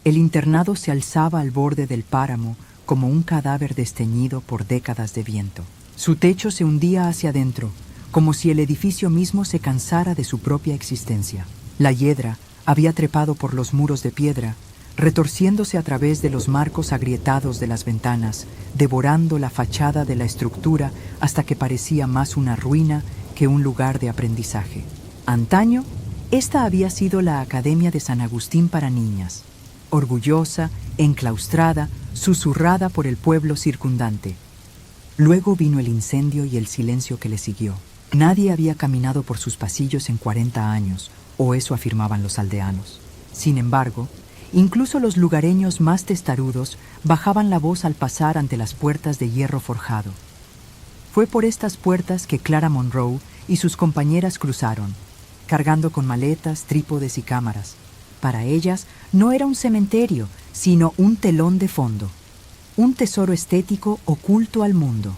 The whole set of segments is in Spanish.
El internado se alzaba al borde del páramo como un cadáver desteñido por décadas de viento. Su techo se hundía hacia adentro, como si el edificio mismo se cansara de su propia existencia. La hiedra había trepado por los muros de piedra, retorciéndose a través de los marcos agrietados de las ventanas, devorando la fachada de la estructura hasta que parecía más una ruina que un lugar de aprendizaje. Antaño, esta había sido la Academia de San Agustín para niñas, orgullosa, enclaustrada, susurrada por el pueblo circundante. Luego vino el incendio y el silencio que le siguió. Nadie había caminado por sus pasillos en 40 años, o eso afirmaban los aldeanos. Sin embargo, incluso los lugareños más testarudos bajaban la voz al pasar ante las puertas de hierro forjado. Fue por estas puertas que Clara Monroe y sus compañeras cruzaron, cargando con maletas, trípodes y cámaras. Para ellas no era un cementerio, sino un telón de fondo, un tesoro estético oculto al mundo.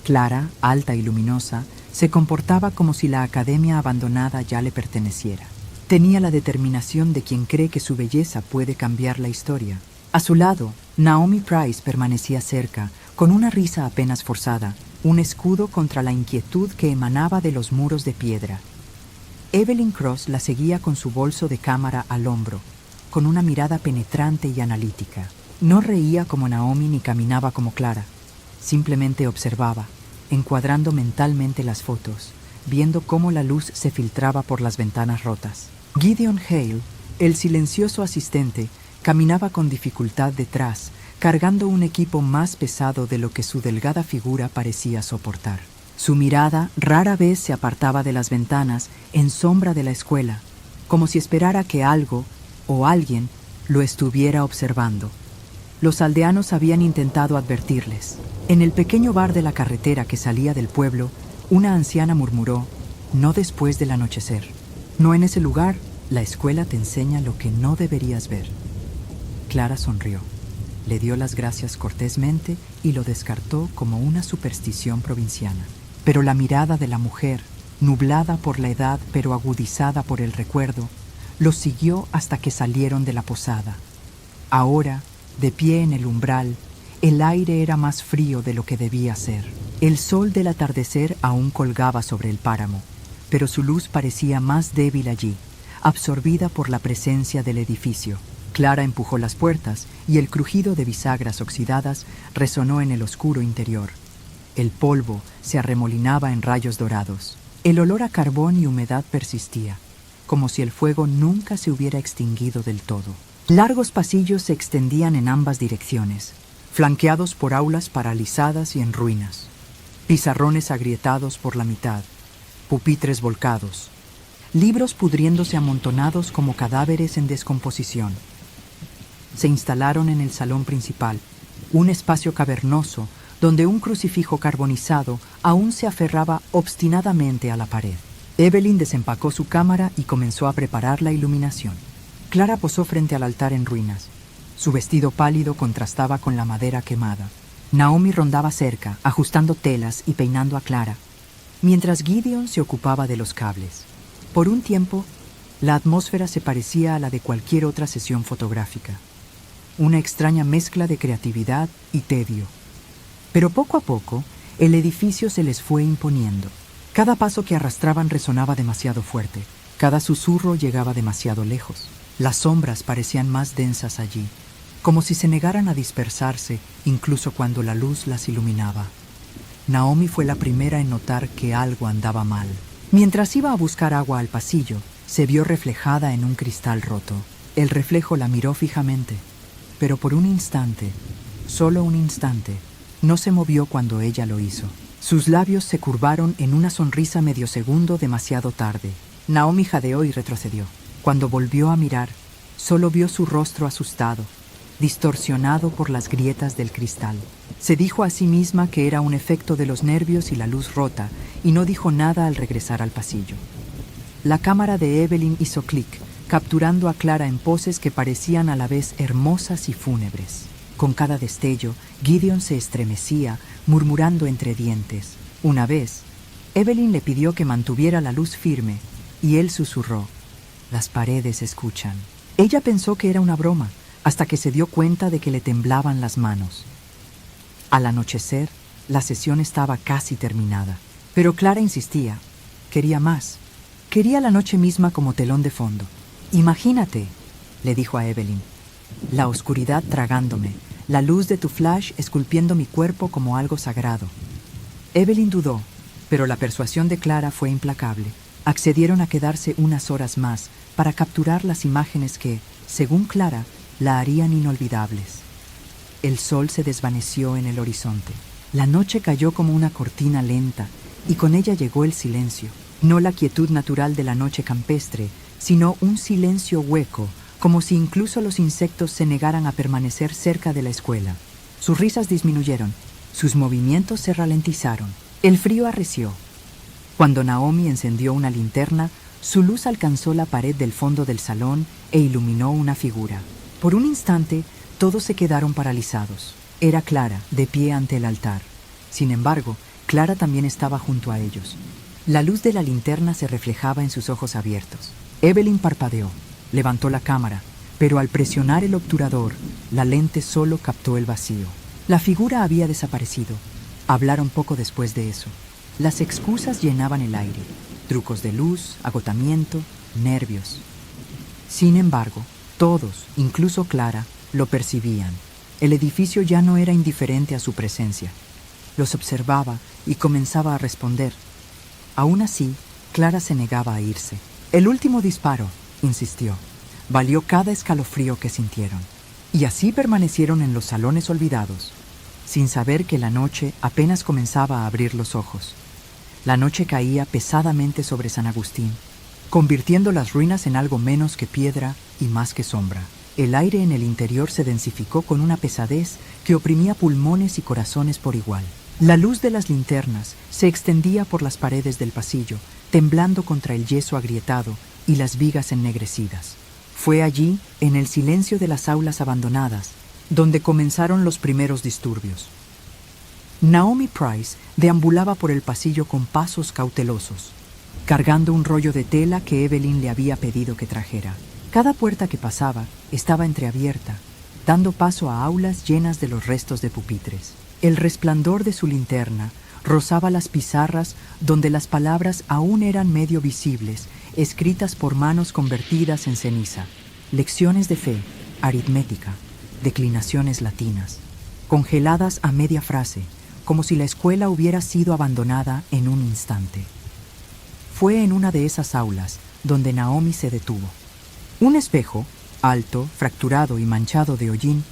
Clara, alta y luminosa, se comportaba como si la academia abandonada ya le perteneciera. Tenía la determinación de quien cree que su belleza puede cambiar la historia. A su lado, Naomi Price permanecía cerca, con una risa apenas forzada, un escudo contra la inquietud que emanaba de los muros de piedra. Evelyn Cross la seguía con su bolso de cámara al hombro, con una mirada penetrante y analítica. No reía como Naomi ni caminaba como Clara. Simplemente observaba, encuadrando mentalmente las fotos, viendo cómo la luz se filtraba por las ventanas rotas. Gideon Hale, el silencioso asistente, caminaba con dificultad detrás, cargando un equipo más pesado de lo que su delgada figura parecía soportar. Su mirada rara vez se apartaba de las ventanas en sombra de la escuela, como si esperara que algo o alguien lo estuviera observando. Los aldeanos habían intentado advertirles. En el pequeño bar de la carretera que salía del pueblo, una anciana murmuró: «No después del anochecer. No en ese lugar. La escuela te enseña lo que no deberías ver». Clara sonrió. Le dio las gracias cortésmente y lo descartó como una superstición provinciana. Pero la mirada de la mujer, nublada por la edad pero agudizada por el recuerdo, los siguió hasta que salieron de la posada. Ahora, de pie en el umbral, el aire era más frío de lo que debía ser. El sol del atardecer aún colgaba sobre el páramo, pero su luz parecía más débil allí, absorbida por la presencia del edificio. Clara empujó las puertas y el crujido de bisagras oxidadas resonó en el oscuro interior. El polvo se arremolinaba en rayos dorados. El olor a carbón y humedad persistía, como si el fuego nunca se hubiera extinguido del todo. Largos pasillos se extendían en ambas direcciones, flanqueados por aulas paralizadas y en ruinas, pizarrones agrietados por la mitad, pupitres volcados, libros pudriéndose amontonados como cadáveres en descomposición. Se instalaron en el salón principal, un espacio cavernoso donde un crucifijo carbonizado aún se aferraba obstinadamente a la pared. Evelyn desempacó su cámara y comenzó a preparar la iluminación. Clara posó frente al altar en ruinas. Su vestido pálido contrastaba con la madera quemada. Naomi rondaba cerca, ajustando telas y peinando a Clara, mientras Gideon se ocupaba de los cables. Por un tiempo, la atmósfera se parecía a la de cualquier otra sesión fotográfica. Una extraña mezcla de creatividad y tedio. Pero poco a poco, el edificio se les fue imponiendo. Cada paso que arrastraban resonaba demasiado fuerte. Cada susurro llegaba demasiado lejos. Las sombras parecían más densas allí, como si se negaran a dispersarse incluso cuando la luz las iluminaba. Naomi fue la primera en notar que algo andaba mal. Mientras iba a buscar agua al pasillo, se vio reflejada en un cristal roto. El reflejo la miró fijamente, pero por un instante, solo un instante, no se movió cuando ella lo hizo. Sus labios se curvaron en una sonrisa medio segundo demasiado tarde. Naomi jadeó y retrocedió. Cuando volvió a mirar, solo vio su rostro asustado, distorsionado por las grietas del cristal. Se dijo a sí misma que era un efecto de los nervios y la luz rota, y no dijo nada al regresar al pasillo. La cámara de Evelyn hizo clic, capturando a Clara en poses que parecían a la vez hermosas y fúnebres. Con cada destello, Gideon se estremecía, murmurando entre dientes. Una vez, Evelyn le pidió que mantuviera la luz firme, y él susurró: «Las paredes escuchan». Ella pensó que era una broma, hasta que se dio cuenta de que le temblaban las manos. Al anochecer, la sesión estaba casi terminada, pero Clara insistía. Quería más. Quería la noche misma como telón de fondo. «Imagínate», le dijo a Evelyn, «la oscuridad tragándome, la luz de tu flash esculpiendo mi cuerpo como algo sagrado». Evelyn dudó, pero la persuasión de Clara fue implacable. Accedieron a quedarse unas horas más para capturar las imágenes que, según Clara, la harían inolvidables. El sol se desvaneció en el horizonte. La noche cayó como una cortina lenta y con ella llegó el silencio. No la quietud natural de la noche campestre, sino un silencio hueco, como si incluso los insectos se negaran a permanecer cerca de la escuela. Sus risas disminuyeron, sus movimientos se ralentizaron. El frío arreció. Cuando Naomi encendió una linterna, su luz alcanzó la pared del fondo del salón e iluminó una figura. Por un instante, todos se quedaron paralizados. Era Clara, de pie ante el altar. Sin embargo, Clara también estaba junto a ellos. La luz de la linterna se reflejaba en sus ojos abiertos. Evelyn parpadeó, levantó la cámara, pero al presionar el obturador, la lente solo captó el vacío. La figura había desaparecido. Hablaron poco después de eso. Las excusas llenaban el aire. Trucos de luz, agotamiento, nervios. Sin embargo, todos, incluso Clara, lo percibían. El edificio ya no era indiferente a su presencia. Los observaba y comenzaba a responder. Aún así, Clara se negaba a irse. «El último disparo», insistió, «valió cada escalofrío que sintieron». Y así permanecieron en los salones olvidados, sin saber que la noche apenas comenzaba a abrir los ojos. La noche caía pesadamente sobre San Agustín, convirtiendo las ruinas en algo menos que piedra y más que sombra. El aire en el interior se densificó con una pesadez que oprimía pulmones y corazones por igual. La luz de las linternas se extendía por las paredes del pasillo, temblando contra el yeso agrietado y las vigas ennegrecidas. Fue allí, en el silencio de las aulas abandonadas, donde comenzaron los primeros disturbios. Naomi Price deambulaba por el pasillo con pasos cautelosos, cargando un rollo de tela que Evelyn le había pedido que trajera. Cada puerta que pasaba estaba entreabierta, dando paso a aulas llenas de los restos de pupitres. El resplandor de su linterna rozaba las pizarras donde las palabras aún eran medio visibles, escritas por manos convertidas en ceniza. Lecciones de fe, aritmética, declinaciones latinas, congeladas a media frase, como si la escuela hubiera sido abandonada en un instante. Fue en una de esas aulas donde Naomi se detuvo. Un espejo, alto, fracturado y manchado de hollín,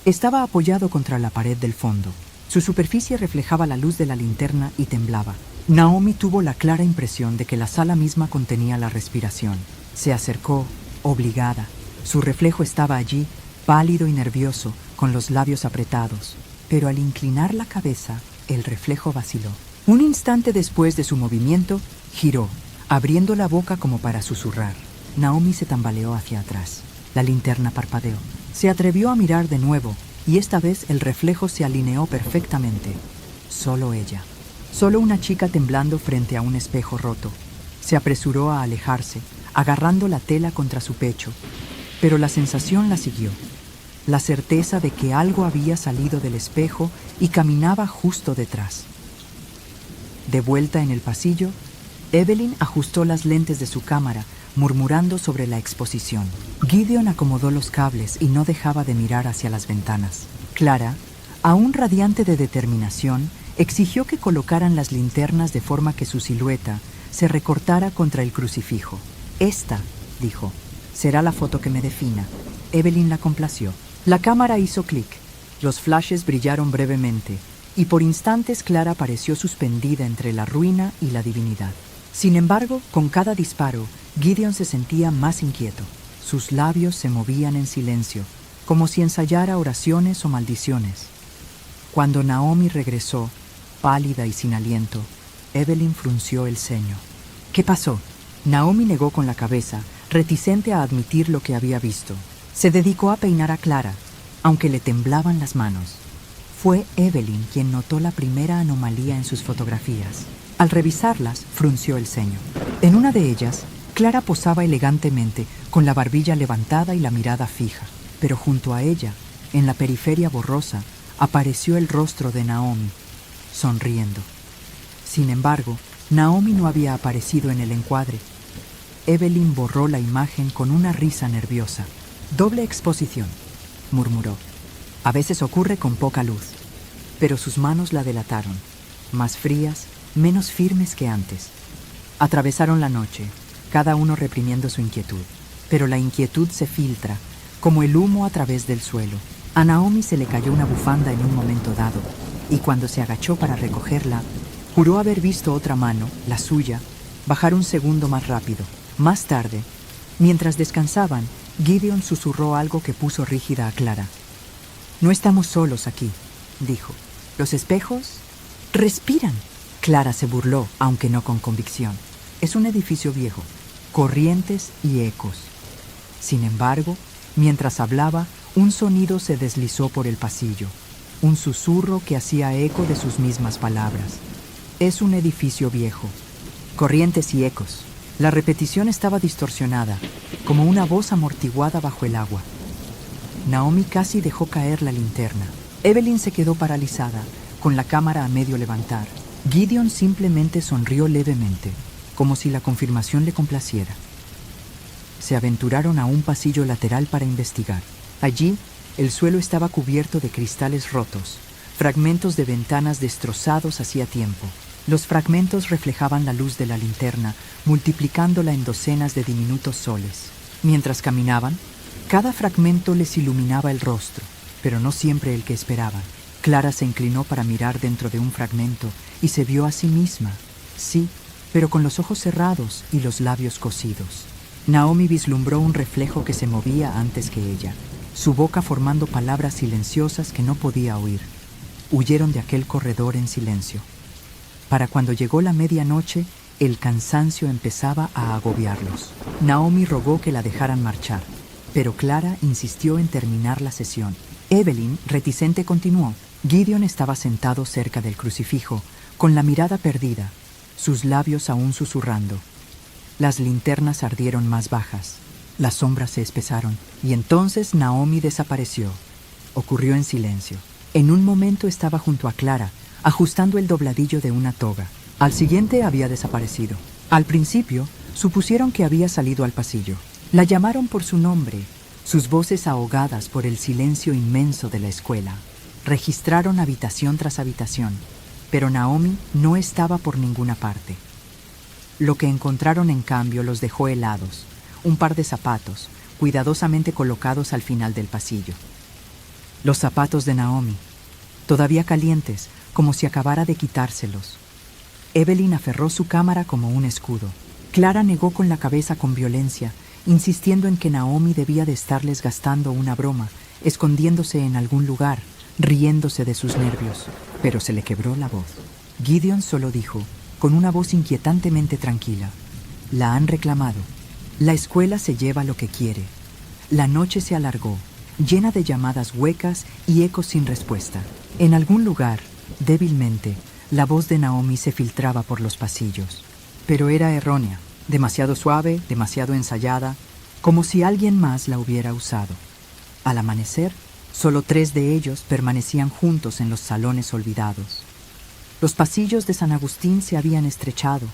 estaba apoyado contra la pared del fondo. Su superficie reflejaba la luz de la linterna y temblaba. Naomi tuvo la clara impresión de que la sala misma contenía la respiración. Se acercó, obligada. Su reflejo estaba allí, pálido y nervioso, con los labios apretados. Pero al inclinar la cabeza, el reflejo vaciló. Un instante después de su movimiento, giró, abriendo la boca como para susurrar. Naomi se tambaleó hacia atrás. La linterna parpadeó. Se atrevió a mirar de nuevo, y esta vez el reflejo se alineó perfectamente. Solo ella. Solo una chica temblando frente a un espejo roto. Se apresuró a alejarse, agarrando la tela contra su pecho. Pero la sensación la siguió. La certeza de que algo había salido del espejo y caminaba justo detrás. De vuelta en el pasillo, Evelyn ajustó las lentes de su cámara, murmurando sobre la exposición. Gideon acomodó los cables y no dejaba de mirar hacia las ventanas. Clara, aún radiante de determinación, exigió que colocaran las linternas de forma que su silueta se recortara contra el crucifijo. «Esta», dijo, «será la foto que me defina». Evelyn la complació. La cámara hizo clic. Los flashes brillaron brevemente, y por instantes Clara pareció suspendida entre la ruina y la divinidad. Sin embargo, con cada disparo, Gideon se sentía más inquieto. Sus labios se movían en silencio, como si ensayara oraciones o maldiciones. Cuando Naomi regresó, pálida y sin aliento, Evelyn frunció el ceño. «¿Qué pasó?». Naomi negó con la cabeza, reticente a admitir lo que había visto. Se dedicó a peinar a Clara, aunque le temblaban las manos. Fue Evelyn quien notó la primera anomalía en sus fotografías. Al revisarlas, frunció el ceño. En una de ellas, Clara posaba elegantemente, con la barbilla levantada y la mirada fija. pero junto a ella, en la periferia borrosa, apareció el rostro de Naomi, sonriendo. Sin embargo, Naomi no había aparecido en el encuadre. Evelyn borró la imagen con una risa nerviosa. «Doble exposición», murmuró. «A veces ocurre con poca luz». Pero sus manos la delataron, más frías, menos firmes que antes. Atravesaron la noche, cada uno reprimiendo su inquietud. Pero la inquietud se filtra, como el humo a través del suelo. A Naomi se le cayó una bufanda en un momento dado, y cuando se agachó para recogerla, juró haber visto otra mano, la suya, bajar un segundo más rápido. Más tarde, mientras descansaban, Gideon susurró algo que puso rígida a Clara. «No estamos solos aquí», dijo. «Los espejos respiran». Clara se burló, aunque no con convicción. «Es un edificio viejo, corrientes y ecos». Sin embargo, mientras hablaba, un sonido se deslizó por el pasillo, un susurro que hacía eco de sus mismas palabras. «Es un edificio viejo, corrientes y ecos». La repetición estaba distorsionada, como una voz amortiguada bajo el agua. Naomi casi dejó caer la linterna. Evelyn se quedó paralizada, con la cámara a medio levantar. Gideon simplemente sonrió levemente, como si la confirmación le complaciera. Se aventuraron a un pasillo lateral para investigar. Allí, el suelo estaba cubierto de cristales rotos, fragmentos de ventanas destrozados hacía tiempo. Los fragmentos reflejaban la luz de la linterna, multiplicándola en docenas de diminutos soles. Mientras caminaban, cada fragmento les iluminaba el rostro, pero no siempre el que esperaban. Clara se inclinó para mirar dentro de un fragmento y se vio a sí misma. Sí, pero con los ojos cerrados y los labios cosidos. Naomi vislumbró un reflejo que se movía antes que ella, su boca formando palabras silenciosas que no podía oír. Huyeron de aquel corredor en silencio. Para cuando llegó la medianoche, el cansancio empezaba a agobiarlos. Naomi rogó que la dejaran marchar, pero Clara insistió en terminar la sesión. Evelyn, reticente, continuó. Gideon estaba sentado cerca del crucifijo, con la mirada perdida, sus labios aún susurrando. Las linternas ardieron más bajas, las sombras se espesaron, y entonces Naomi desapareció. Ocurrió en silencio. En un momento estaba junto a Clara, ajustando el dobladillo de una toga. Al siguiente había desaparecido. Al principio, supusieron que había salido al pasillo. La llamaron por su nombre, sus voces ahogadas por el silencio inmenso de la escuela. Registraron habitación tras habitación, pero Naomi no estaba por ninguna parte. Lo que encontraron, en cambio, los dejó helados. Un par de zapatos, cuidadosamente colocados al final del pasillo. Los zapatos de Naomi, todavía calientes, como si acabara de quitárselos. Evelyn aferró su cámara como un escudo. Clara negó con la cabeza con violencia, insistiendo en que Naomi debía de estarles gastando una broma, escondiéndose en algún lugar, riéndose de sus nervios. Pero se le quebró la voz. Gideon solo dijo, con una voz inquietantemente tranquila: «La han reclamado. La escuela se lleva lo que quiere». La noche se alargó, llena de llamadas huecas y ecos sin respuesta. En algún lugar, débilmente, la voz de Naomi se filtraba por los pasillos. Pero era errónea, demasiado suave, demasiado ensayada, como si alguien más la hubiera usado. Al amanecer, solo 3 de ellos permanecían juntos en los salones olvidados. Los pasillos de San Agustín se habían estrechado,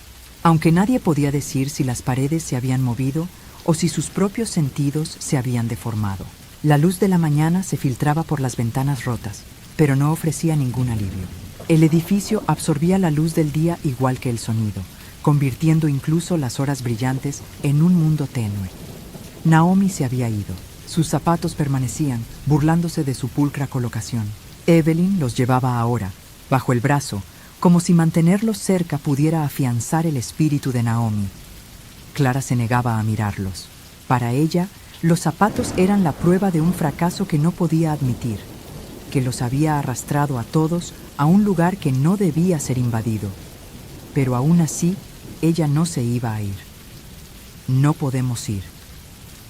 aunque nadie podía decir si las paredes se habían movido o si sus propios sentidos se habían deformado. La luz de la mañana se filtraba por las ventanas rotas, pero no ofrecía ningún alivio. El edificio absorbía la luz del día igual que el sonido, convirtiendo incluso las horas brillantes en un mundo tenue. Naomi se había ido. Sus zapatos permanecían, burlándose de su pulcra colocación. Evelyn los llevaba ahora, bajo el brazo, como si mantenerlos cerca pudiera afianzar el espíritu de Naomi. Clara se negaba a mirarlos. Para ella, los zapatos eran la prueba de un fracaso que no podía admitir, que los había arrastrado a todos a un lugar que no debía ser invadido. Pero aún así, ella no se iba a ir. «No podemos ir»,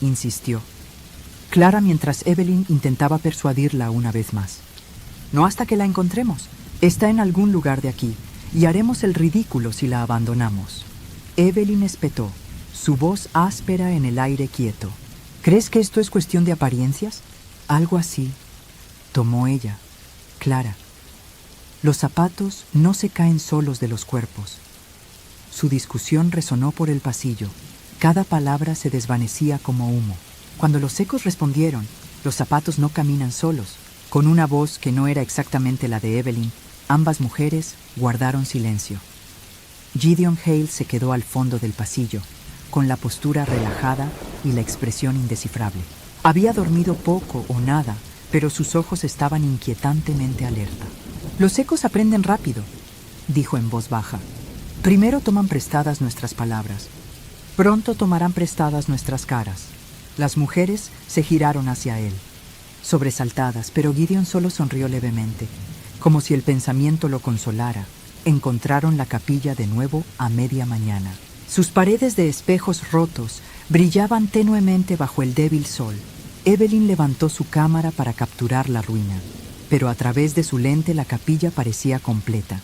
insistió. Clara, mientras Evelyn intentaba persuadirla una vez más. «No hasta que la encontremos. Está en algún lugar de aquí, y haremos el ridículo si la abandonamos». Evelyn espetó, su voz áspera en el aire quieto. «¿Crees que esto es cuestión de apariencias? Algo así tomó ella, Clara. Los zapatos no se caen solos de los cuerpos. Su discusión resonó por el pasillo. Cada palabra se desvanecía como humo. Cuando los ecos respondieron, los zapatos no caminan solos. Con una voz que no era exactamente la de Evelyn, ambas mujeres guardaron silencio. Gideon Hale se quedó al fondo del pasillo, con la postura relajada y la expresión indescifrable. Había dormido poco o nada, pero sus ojos estaban inquietantemente alerta. «Los ecos aprenden rápido», dijo en voz baja. «Primero toman prestadas nuestras palabras. Pronto tomarán prestadas nuestras caras». Las mujeres se giraron hacia él, sobresaltadas, pero Gideon solo sonrió levemente, como si el pensamiento lo consolara. Encontraron la capilla de nuevo a media mañana. Sus paredes de espejos rotos brillaban tenuemente bajo el débil sol. Evelyn levantó su cámara para capturar la ruina, pero a través de su lente la capilla parecía completa.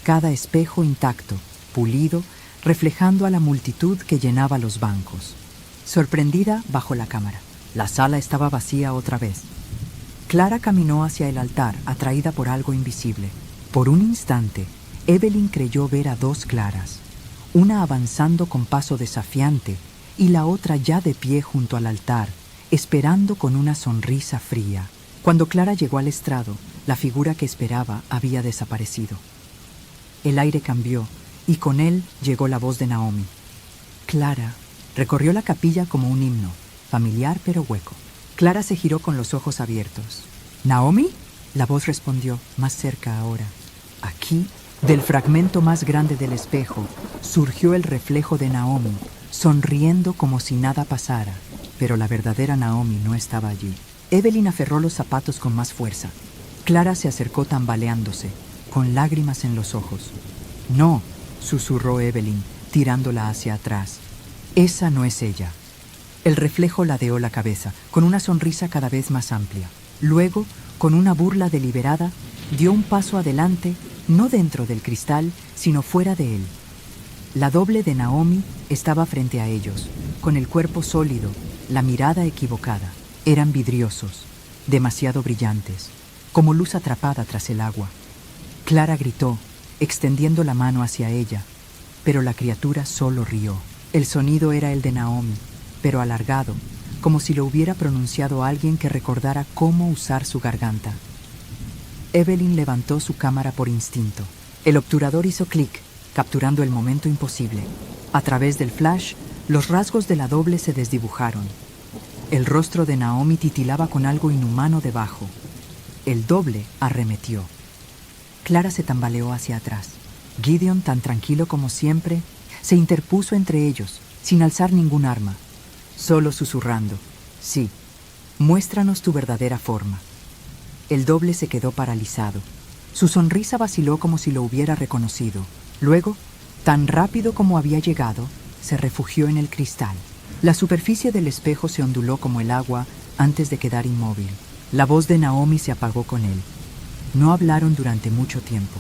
Cada espejo intacto, pulido, reflejando a la multitud que llenaba los bancos. Sorprendida, bajó la cámara. La sala estaba vacía otra vez. Clara caminó hacia el altar, atraída por algo invisible. Por un instante, Evelyn creyó ver a dos Claras, una avanzando con paso desafiante y la otra ya de pie junto al altar, esperando con una sonrisa fría. Cuando Clara llegó al estrado, la figura que esperaba había desaparecido. El aire cambió y con él llegó la voz de Naomi. Clara recorrió la capilla como un himno, familiar pero hueco. Clara se giró con los ojos abiertos. «¿Naomi?», la voz respondió, más cerca ahora. Aquí, del fragmento más grande del espejo, surgió el reflejo de Naomi, sonriendo como si nada pasara, pero la verdadera Naomi no estaba allí. Evelyn aferró los zapatos con más fuerza. Clara se acercó tambaleándose, con lágrimas en los ojos. «No», susurró Evelyn, tirándola hacia atrás. «Esa no es ella». El reflejo ladeó la cabeza, con una sonrisa cada vez más amplia. Luego, con una burla deliberada, dio un paso adelante, no dentro del cristal, sino fuera de él. La doble de Naomi estaba frente a ellos, con el cuerpo sólido, la mirada equivocada. Eran vidriosos, demasiado brillantes, como luz atrapada tras el agua. Clara gritó, extendiendo la mano hacia ella, pero la criatura solo rió. El sonido era el de Naomi, pero alargado, como si lo hubiera pronunciado alguien que recordara cómo usar su garganta. Evelyn levantó su cámara por instinto. El obturador hizo clic, capturando el momento imposible. A través del flash, los rasgos de la doble se desdibujaron. El rostro de Naomi titilaba con algo inhumano debajo. El doble arremetió. Clara se tambaleó hacia atrás. Gideon, tan tranquilo como siempre, se interpuso entre ellos, sin alzar ningún arma, solo susurrando: «Sí, muéstranos tu verdadera forma». El doble se quedó paralizado. Su sonrisa vaciló como si lo hubiera reconocido. Luego, tan rápido como había llegado, se refugió en el cristal. La superficie del espejo se onduló como el agua antes de quedar inmóvil. La voz de Naomi se apagó con él. No hablaron durante mucho tiempo.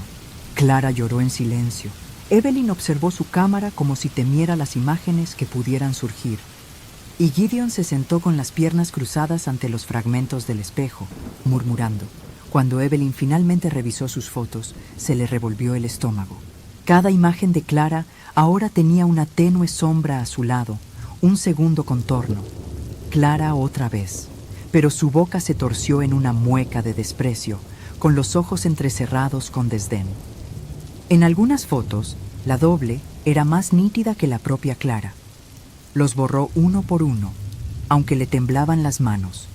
Clara lloró en silencio. Evelyn observó su cámara como si temiera las imágenes que pudieran surgir. Y Gideon se sentó con las piernas cruzadas ante los fragmentos del espejo, murmurando. Cuando Evelyn finalmente revisó sus fotos, se le revolvió el estómago. Cada imagen de Clara ahora tenía una tenue sombra a su lado, un segundo contorno. Clara otra vez, pero su boca se torció en una mueca de desprecio, con los ojos entrecerrados con desdén. En algunas fotos, la doble era más nítida que la propia Clara. Los borró uno por uno, aunque le temblaban las manos.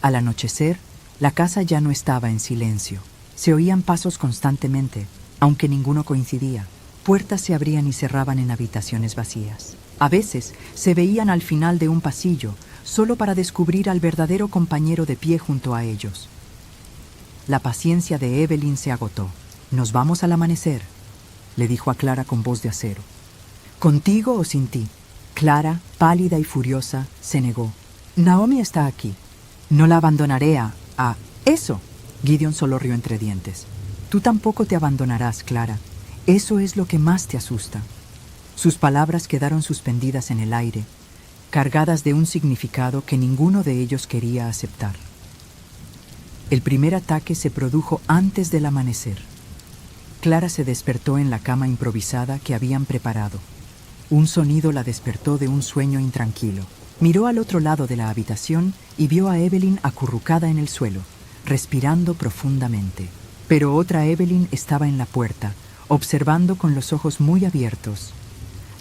Al anochecer, la casa ya no estaba en silencio. Se oían pasos constantemente, aunque ninguno coincidía. Puertas se abrían y cerraban en habitaciones vacías. A veces se veían al final de un pasillo, solo para descubrir al verdadero compañero de pie junto a ellos. La paciencia de Evelyn se agotó. «Nos vamos al amanecer», le dijo a Clara con voz de acero. «¿Contigo o sin ti?». Clara, pálida y furiosa, se negó. «Naomi está aquí. No la abandonaré a eso». Gideon solo rió entre dientes. «Tú tampoco te abandonarás, Clara. Eso es lo que más te asusta». Sus palabras quedaron suspendidas en el aire, cargadas de un significado que ninguno de ellos quería aceptar. El primer ataque se produjo antes del amanecer. Clara se despertó en la cama improvisada que habían preparado. Un sonido la despertó de un sueño intranquilo. Miró al otro lado de la habitación y vio a Evelyn acurrucada en el suelo, respirando profundamente. Pero otra Evelyn estaba en la puerta, observando con los ojos muy abiertos.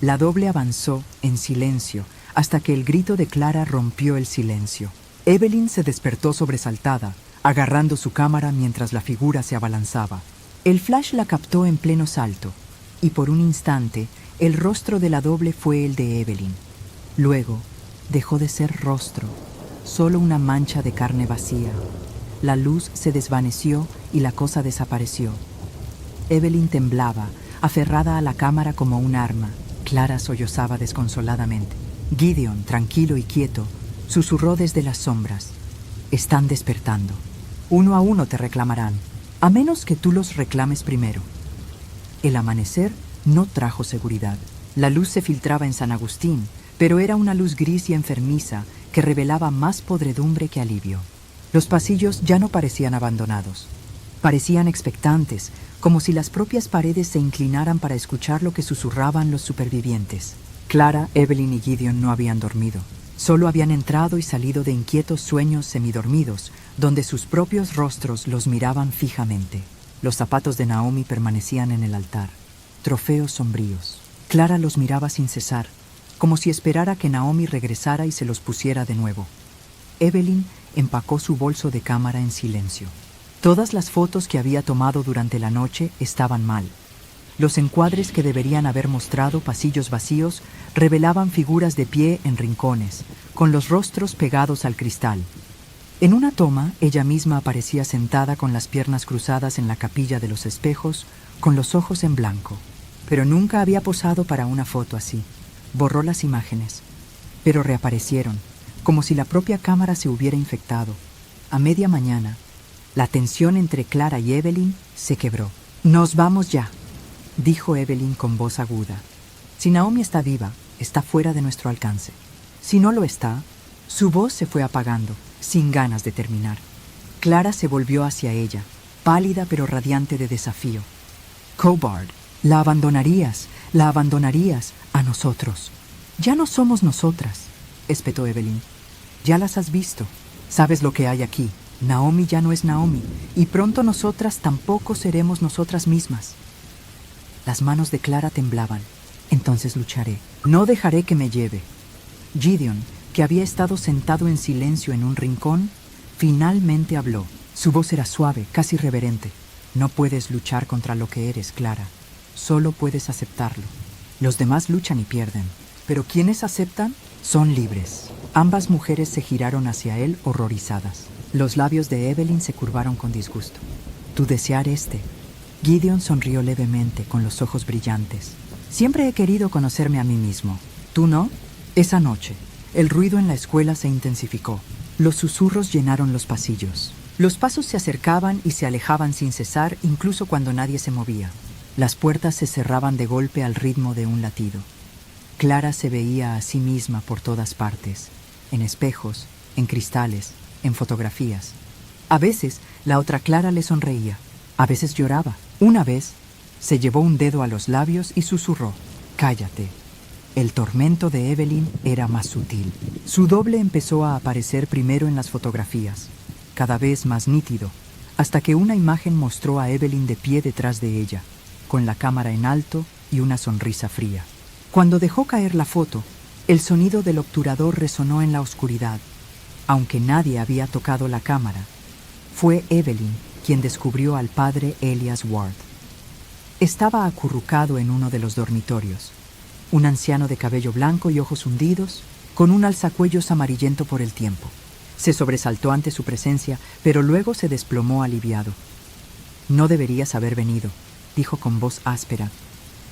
La doble avanzó en silencio hasta que el grito de Clara rompió el silencio. Evelyn se despertó sobresaltada, agarrando su cámara mientras la figura se abalanzaba. El flash la captó en pleno salto, y por un instante el rostro de la doble fue el de Evelyn. Luego dejó de ser rostro, solo una mancha de carne vacía. La luz se desvaneció y la cosa desapareció. Evelyn temblaba, aferrada a la cámara como un arma. Clara sollozaba desconsoladamente. Gideon, tranquilo y quieto, susurró desde las sombras. Están despertando. Uno a uno te reclamarán, a menos que tú los reclames primero. El amanecer no trajo seguridad. La luz se filtraba en San Agustín, pero era una luz gris y enfermiza que revelaba más podredumbre que alivio. Los pasillos ya no parecían abandonados. Parecían expectantes, como si las propias paredes se inclinaran para escuchar lo que susurraban los supervivientes. Clara, Evelyn y Gideon no habían dormido. Solo habían entrado y salido de inquietos sueños semidormidos, donde sus propios rostros los miraban fijamente. Los zapatos de Naomi permanecían en el altar, trofeos sombríos. Clara los miraba sin cesar, como si esperara que Naomi regresara y se los pusiera de nuevo. Evelyn empacó su bolso de cámara en silencio. Todas las fotos que había tomado durante la noche estaban mal. Los encuadres que deberían haber mostrado pasillos vacíos revelaban figuras de pie en rincones, con los rostros pegados al cristal. En una toma, ella misma aparecía sentada con las piernas cruzadas en la capilla de los espejos, con los ojos en blanco. Pero nunca había posado para una foto así. Borró las imágenes, pero reaparecieron, como si la propia cámara se hubiera infectado. A media mañana, la tensión entre Clara y Evelyn se quebró. «Nos vamos ya», dijo Evelyn con voz aguda. «Si Naomi está viva, está fuera de nuestro alcance. Si no lo está». Su voz se fue apagando, sin ganas de terminar. Clara se volvió hacia ella, pálida pero radiante de desafío. «Cobard, la abandonarías a nosotros». «Ya no somos nosotras», espetó Evelyn. «Ya las has visto. Sabes lo que hay aquí. Naomi ya no es Naomi, y pronto nosotras tampoco seremos nosotras mismas». Las manos de Clara temblaban. «Entonces lucharé. No dejaré que me lleve». Gideon, que había estado sentado en silencio en un rincón, finalmente habló. Su voz era suave, casi reverente. «No puedes luchar contra lo que eres, Clara. Solo puedes aceptarlo. Los demás luchan y pierden, pero quienes aceptan son libres». Ambas mujeres se giraron hacia él horrorizadas. Los labios de Evelyn se curvaron con disgusto. «Tu desear este». Gideon sonrió levemente, con los ojos brillantes. «Siempre he querido conocerme a mí mismo. ¿Tú no?» Esa noche, el ruido en la escuela se intensificó. Los susurros llenaron los pasillos. Los pasos se acercaban y se alejaban sin cesar, incluso cuando nadie se movía. Las puertas se cerraban de golpe al ritmo de un latido. Clara se veía a sí misma por todas partes, en espejos, en cristales, en fotografías. A veces, la otra Clara le sonreía. A veces lloraba. Una vez, se llevó un dedo a los labios y susurró: «Cállate». El tormento de Evelyn era más sutil. Su doble empezó a aparecer primero en las fotografías, cada vez más nítido, hasta que una imagen mostró a Evelyn de pie detrás de ella, con la cámara en alto y una sonrisa fría. Cuando dejó caer la foto, el sonido del obturador resonó en la oscuridad. Aunque nadie había tocado la cámara, fue Evelyn quien descubrió al padre Elias Ward. Estaba acurrucado en uno de los dormitorios, un anciano de cabello blanco y ojos hundidos, con un alzacuellos amarillento por el tiempo. Se sobresaltó ante su presencia, pero luego se desplomó aliviado. «No deberías haber venido», dijo con voz áspera.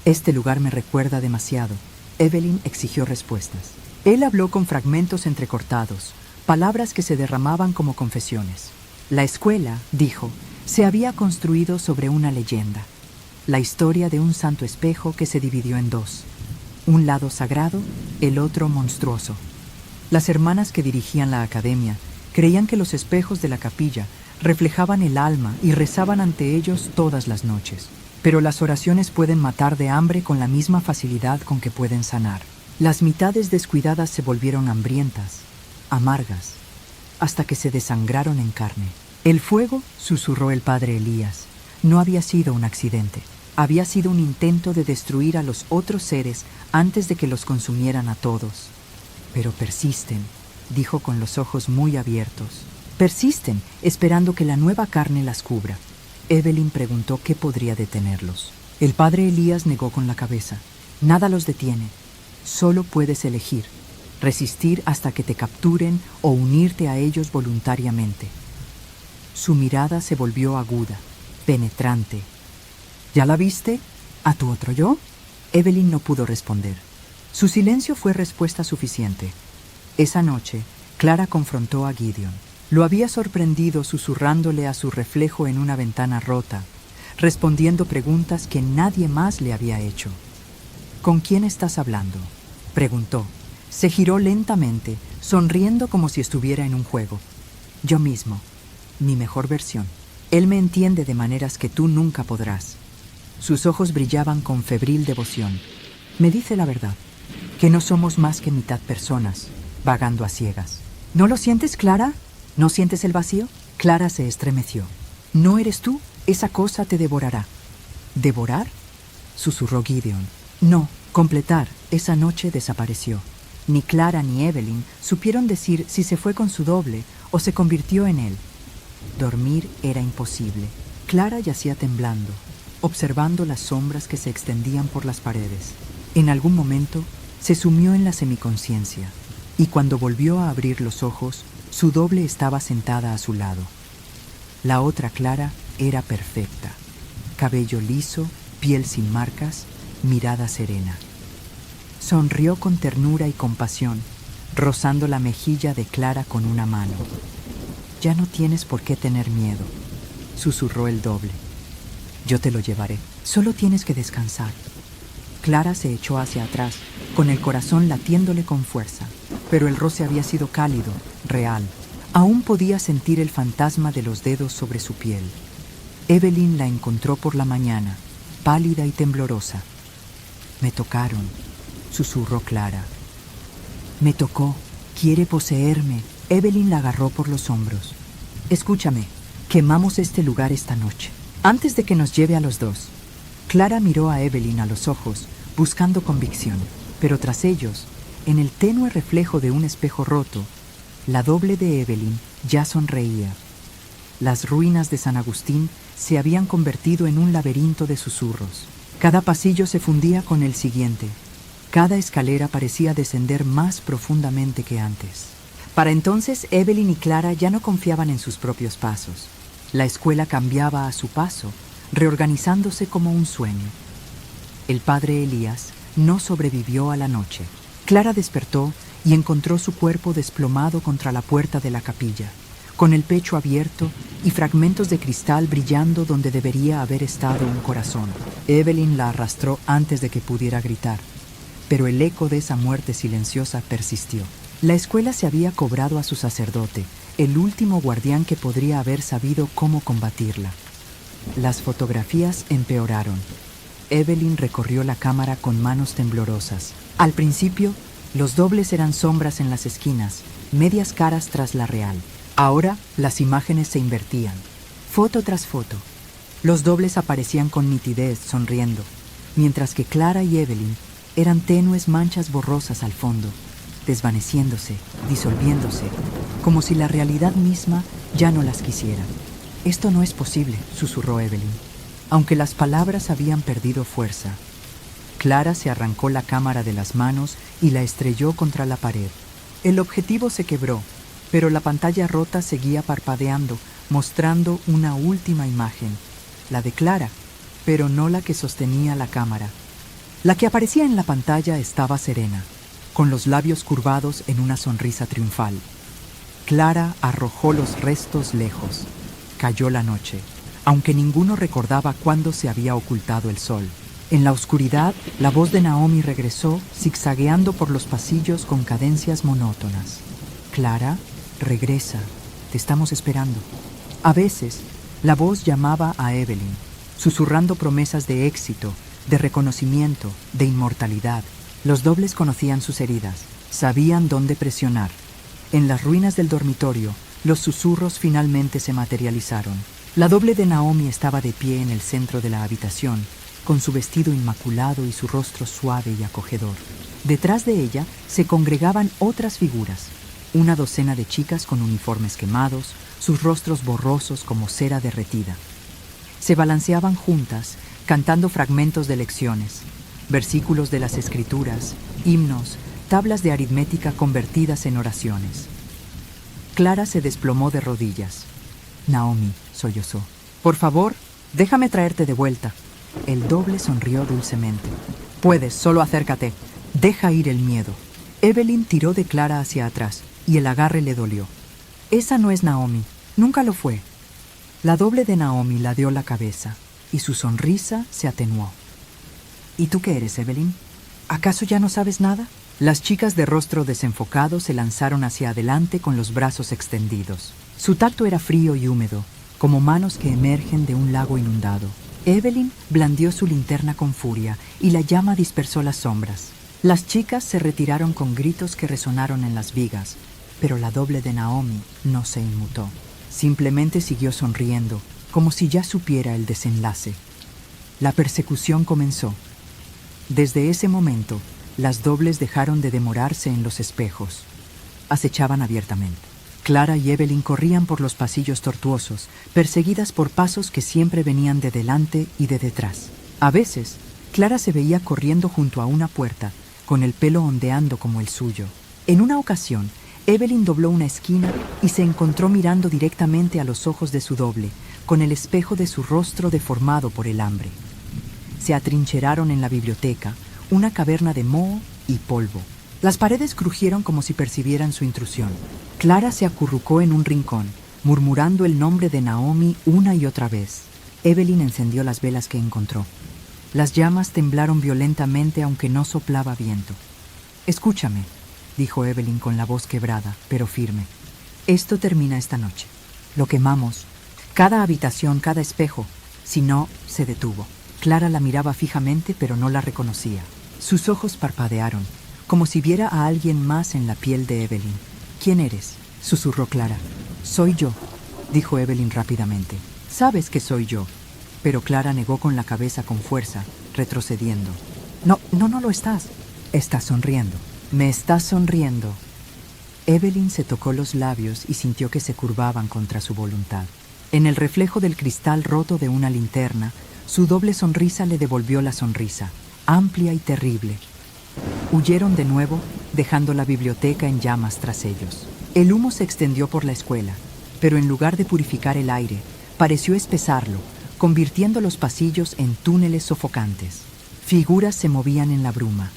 «Este lugar me recuerda demasiado». Evelyn exigió respuestas. Él habló con fragmentos entrecortados, palabras que se derramaban como confesiones. La escuela, dijo, se había construido sobre una leyenda, la historia de un santo espejo que se dividió en dos, un lado sagrado, el otro monstruoso. Las hermanas que dirigían la academia creían que los espejos de la capilla reflejaban el alma y rezaban ante ellos todas las noches. Pero las oraciones pueden matar de hambre con la misma facilidad con que pueden sanar. Las mitades descuidadas se volvieron hambrientas, amargas, hasta que se desangraron en carne. El fuego, susurró el padre Elías, no había sido un accidente. Había sido un intento de destruir a los otros seres antes de que los consumieran a todos. Pero persisten, dijo con los ojos muy abiertos. Persisten, esperando que la nueva carne las cubra. Evelyn preguntó qué podría detenerlos. El padre Elías negó con la cabeza. Nada los detiene. Solo puedes elegir, resistir hasta que te capturen o unirte a ellos voluntariamente. Su mirada se volvió aguda, penetrante. ¿Ya la viste? ¿A tu otro yo? Evelyn no pudo responder. Su silencio fue respuesta suficiente. Esa noche, Clara confrontó a Gideon. Lo había sorprendido susurrándole a su reflejo en una ventana rota, respondiendo preguntas que nadie más le había hecho. ¿Con quién estás hablando?, preguntó. Se giró lentamente, sonriendo como si estuviera en un juego. Yo mismo, mi mejor versión. Él me entiende de maneras que tú nunca podrás. Sus ojos brillaban con febril devoción. Me dice la verdad, que no somos más que mitad personas, vagando a ciegas. ¿No lo sientes, Clara? ¿No sientes el vacío? Clara se estremeció. ¿No eres tú? Esa cosa te devorará. ¿Devorar?, susurró Gideon. No, completar. Esa noche desapareció. Ni Clara ni Evelyn supieron decir si se fue con su doble o se convirtió en él. Dormir era imposible. Clara yacía temblando, observando las sombras que se extendían por las paredes. En algún momento se sumió en la semiconciencia y cuando volvió a abrir los ojos, su doble estaba sentada a su lado. La otra Clara era perfecta. Cabello liso, piel sin marcas, mirada serena. Sonrió con ternura y compasión, rozando la mejilla de Clara con una mano. Ya no tienes por qué tener miedo, susurró el doble. Yo te lo llevaré. Solo tienes que descansar. Clara se echó hacia atrás, con el corazón latiéndole con fuerza, pero el roce había sido cálido, real. Aún podía sentir el fantasma de los dedos sobre su piel. Evelyn la encontró por la mañana, pálida y temblorosa. Me tocaron, susurró Clara. Me tocó, quiere poseerme. Evelyn la agarró por los hombros. Escúchame, quemamos este lugar esta noche, antes de que nos lleve a los dos. Clara miró a Evelyn a los ojos, buscando convicción, pero tras ellos, en el tenue reflejo de un espejo roto, la doble de Evelyn ya sonreía. Las ruinas de San Agustín se habían convertido en un laberinto de susurros. Cada pasillo se fundía con el siguiente. Cada escalera parecía descender más profundamente que antes. Para entonces, Evelyn y Clara ya no confiaban en sus propios pasos. La escuela cambiaba a su paso, reorganizándose como un sueño. El padre Elías no sobrevivió a la noche. Clara despertó y encontró su cuerpo desplomado contra la puerta de la capilla, con el pecho abierto y fragmentos de cristal brillando donde debería haber estado un corazón. Evelyn la arrastró antes de que pudiera gritar, pero el eco de esa muerte silenciosa persistió. La escuela se había cobrado a su sacerdote, el último guardián que podría haber sabido cómo combatirla. Las fotografías empeoraron. Evelyn recorrió la cámara con manos temblorosas. Al principio, los dobles eran sombras en las esquinas, medias caras tras la real. Ahora, las imágenes se invertían, foto tras foto. Los dobles aparecían con nitidez, sonriendo, mientras que Clara y Evelyn eran tenues manchas borrosas al fondo, desvaneciéndose, disolviéndose, como si la realidad misma ya no las quisiera. Esto no es posible, susurró Evelyn, aunque las palabras habían perdido fuerza. Clara se arrancó la cámara de las manos y la estrelló contra la pared. El objetivo se quebró, pero la pantalla rota seguía parpadeando, mostrando una última imagen, la de Clara, pero no la que sostenía la cámara. La que aparecía en la pantalla estaba serena, con los labios curvados en una sonrisa triunfal. Clara arrojó los restos lejos. Cayó la noche, aunque ninguno recordaba cuándo se había ocultado el sol. En la oscuridad, la voz de Naomi regresó, zigzagueando por los pasillos con cadencias monótonas. Clara, regresa, te estamos esperando. A veces, la voz llamaba a Evelyn, susurrando promesas de éxito, de reconocimiento, de inmortalidad. Los dobles conocían sus heridas, sabían dónde presionar. En las ruinas del dormitorio, los susurros finalmente se materializaron. La doble de Naomi estaba de pie en el centro de la habitación, con su vestido inmaculado y su rostro suave y acogedor. Detrás de ella se congregaban otras figuras, una docena de chicas con uniformes quemados, sus rostros borrosos como cera derretida. Se balanceaban juntas, cantando fragmentos de lecciones, versículos de las escrituras, himnos, tablas de aritmética convertidas en oraciones. Clara se desplomó de rodillas. Naomi sollozó. «Por favor, déjame traerte de vuelta». El doble sonrió dulcemente. «Puedes, solo acércate. Deja ir el miedo». Evelyn tiró de Clara hacia atrás y el agarre le dolió. «Esa no es Naomi. Nunca lo fue». La doble de Naomi ladeó la cabeza y su sonrisa se atenuó. «¿Y tú qué eres, Evelyn? ¿Acaso ya no sabes nada?». Las chicas de rostro desenfocado se lanzaron hacia adelante con los brazos extendidos. Su tacto era frío y húmedo, como manos que emergen de un lago inundado. Evelyn blandió su linterna con furia y la llama dispersó las sombras. Las chicas se retiraron con gritos que resonaron en las vigas, pero la doble de Naomi no se inmutó. Simplemente siguió sonriendo, como si ya supiera el desenlace. La persecución comenzó. Desde ese momento, las dobles dejaron de demorarse en los espejos. Acechaban abiertamente. Clara y Evelyn corrían por los pasillos tortuosos, perseguidas por pasos que siempre venían de delante y de detrás. A veces, Clara se veía corriendo junto a una puerta, con el pelo ondeando como el suyo. En una ocasión, Evelyn dobló una esquina y se encontró mirando directamente a los ojos de su doble, con el espejo de su rostro deformado por el hambre. Se atrincheraron en la biblioteca, una caverna de moho y polvo. Las paredes crujieron como si percibieran su intrusión. Clara se acurrucó en un rincón, murmurando el nombre de Naomi una y otra vez. Evelyn encendió las velas que encontró. Las llamas temblaron violentamente aunque no soplaba viento. «Escúchame», dijo Evelyn con la voz quebrada, pero firme. «Esto termina esta noche. Lo quemamos. Cada habitación, cada espejo». Si no, se detuvo. Clara la miraba fijamente, pero no la reconocía. Sus ojos parpadearon, como si viera a alguien más en la piel de Evelyn. «¿Quién eres?», susurró Clara. «Soy yo», dijo Evelyn rápidamente. «Sabes que soy yo». Pero Clara negó con la cabeza con fuerza, retrocediendo. No lo estás. Estás sonriendo. Me estás sonriendo». Evelyn se tocó los labios y sintió que se curvaban contra su voluntad. En el reflejo del cristal roto de una linterna, su doble sonrisa le devolvió la sonrisa, amplia y terrible. Huyeron de nuevo, dejando la biblioteca en llamas tras ellos. El humo se extendió por la escuela, pero en lugar de purificar el aire, pareció espesarlo, convirtiendo los pasillos en túneles sofocantes. Figuras se movían en la bruma,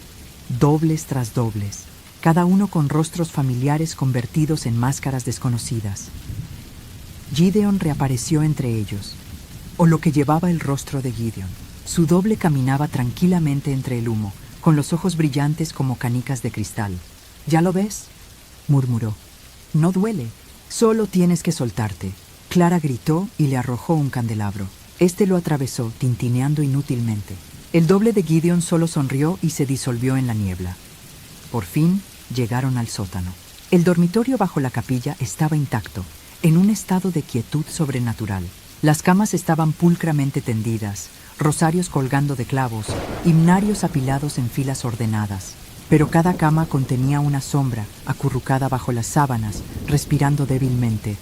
dobles tras dobles, cada uno con rostros familiares convertidos en máscaras desconocidas. Gideon reapareció entre ellos, o lo que llevaba el rostro de Gideon. Su doble caminaba tranquilamente entre el humo, con los ojos brillantes como canicas de cristal. «¿Ya lo ves?», murmuró. «No duele, solo tienes que soltarte». Clara gritó y le arrojó un candelabro. Este lo atravesó, tintineando inútilmente. El doble de Gideon solo sonrió y se disolvió en la niebla. Por fin llegaron al sótano. El dormitorio bajo la capilla estaba intacto, en un estado de quietud sobrenatural. Las camas estaban pulcramente tendidas, rosarios colgando de clavos, himnarios apilados en filas ordenadas. Pero cada cama contenía una sombra, acurrucada bajo las sábanas, respirando débilmente.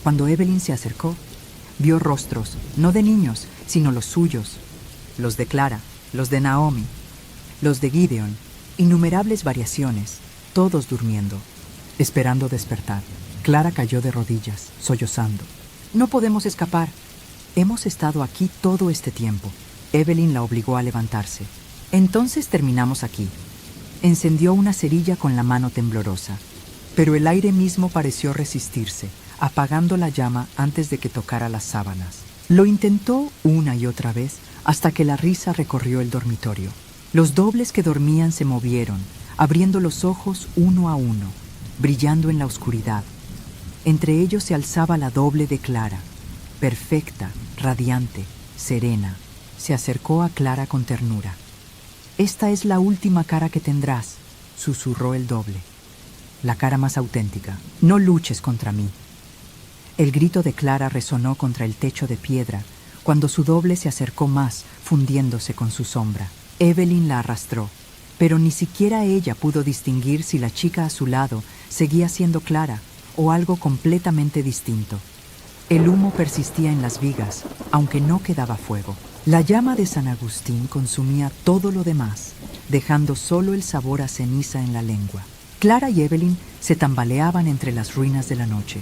Cuando Evelyn se acercó, vio rostros, no de niños, sino los suyos, los de Clara, los de Naomi, los de Gideon, innumerables variaciones, todos durmiendo, esperando despertar. Clara cayó de rodillas, sollozando. «No podemos escapar. Hemos estado aquí todo este tiempo». Evelyn la obligó a levantarse. «Entonces terminamos aquí». Encendió una cerilla con la mano temblorosa, pero el aire mismo pareció resistirse, apagando la llama antes de que tocara las sábanas. Lo intentó una y otra vez hasta que la risa recorrió el dormitorio. Los dobles que dormían se movieron, abriendo los ojos uno a uno, brillando en la oscuridad. Entre ellos se alzaba la doble de Clara, perfecta, radiante, serena, se acercó a Clara con ternura. «Esta es la última cara que tendrás», susurró el doble. «La cara más auténtica. No luches contra mí». El grito de Clara resonó contra el techo de piedra cuando su doble se acercó más, fundiéndose con su sombra. Evelyn la arrastró, pero ni siquiera ella pudo distinguir si la chica a su lado seguía siendo Clara o algo completamente distinto. El humo persistía en las vigas, aunque no quedaba fuego. La llama de San Agustín consumía todo lo demás, dejando solo el sabor a ceniza en la lengua. Clara y Evelyn se tambaleaban entre las ruinas de la noche,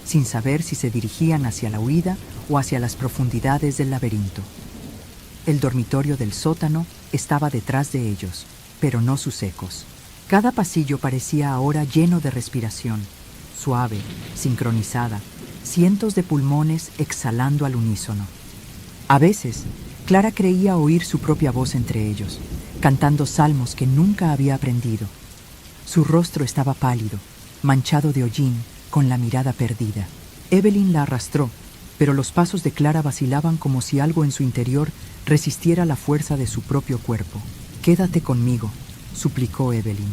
sin saber si se dirigían hacia la huida o hacia las profundidades del laberinto. El dormitorio del sótano estaba detrás de ellos, pero no sus ecos. Cada pasillo parecía ahora lleno de respiración, suave, sincronizada, cientos de pulmones exhalando al unísono. A veces, Clara creía oír su propia voz entre ellos, cantando salmos que nunca había aprendido. Su rostro estaba pálido, manchado de hollín, con la mirada perdida. Evelyn la arrastró, pero los pasos de Clara vacilaban como si algo en su interior resistiera la fuerza de su propio cuerpo. «Quédate conmigo», suplicó Evelyn.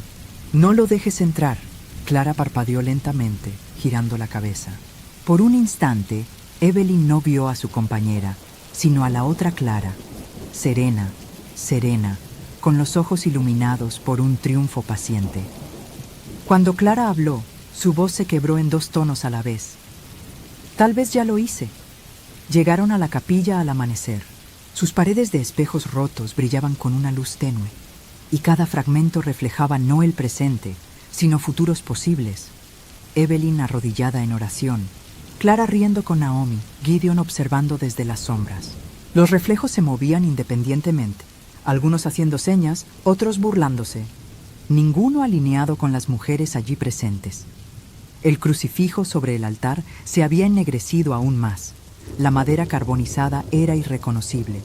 «No lo dejes entrar». Clara parpadeó lentamente, girando la cabeza. Por un instante, Evelyn no vio a su compañera, sino a la otra Clara, serena, serena, con los ojos iluminados por un triunfo paciente. Cuando Clara habló, su voz se quebró en 2 tonos a la vez. «Tal vez ya lo hice». Llegaron a la capilla al amanecer. Sus paredes de espejos rotos brillaban con una luz tenue, y cada fragmento reflejaba no el presente, sino futuros posibles. Evelyn arrodillada en oración, Clara riendo con Naomi, Gideon observando desde las sombras. Los reflejos se movían independientemente, algunos haciendo señas, otros burlándose, ninguno alineado con las mujeres allí presentes. El crucifijo sobre el altar se había ennegrecido aún más. La madera carbonizada era irreconocible,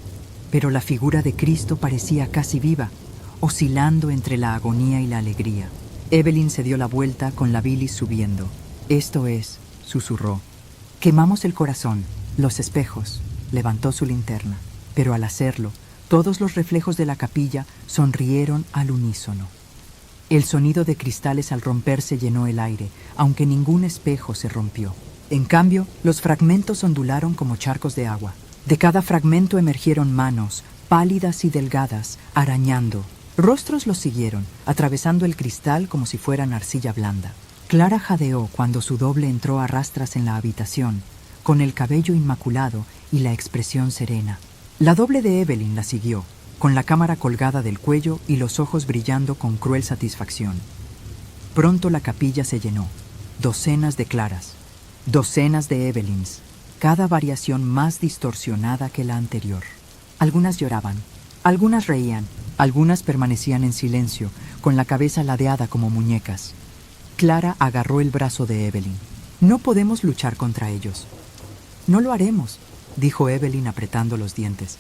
pero la figura de Cristo parecía casi viva, oscilando entre la agonía y la alegría. Evelyn se dio la vuelta con la bilis subiendo. «Esto es», susurró. «Quemamos el corazón, los espejos». Levantó su linterna, pero al hacerlo, todos los reflejos de la capilla sonrieron al unísono. El sonido de cristales al romperse llenó el aire, aunque ningún espejo se rompió. En cambio, los fragmentos ondularon como charcos de agua. De cada fragmento emergieron manos, pálidas y delgadas, arañando. Rostros los siguieron, atravesando el cristal como si fueran arcilla blanda. Clara jadeó cuando su doble entró a rastras en la habitación, con el cabello inmaculado y la expresión serena. La doble de Evelyn la siguió, con la cámara colgada del cuello y los ojos brillando con cruel satisfacción. Pronto la capilla se llenó. Docenas de Claras, docenas de Evelyns, cada variación más distorsionada que la anterior. Algunas lloraban, algunas reían, algunas permanecían en silencio, con la cabeza ladeada como muñecas. Clara agarró el brazo de Evelyn. «No podemos luchar contra ellos». «No lo haremos», dijo Evelyn apretando los dientes.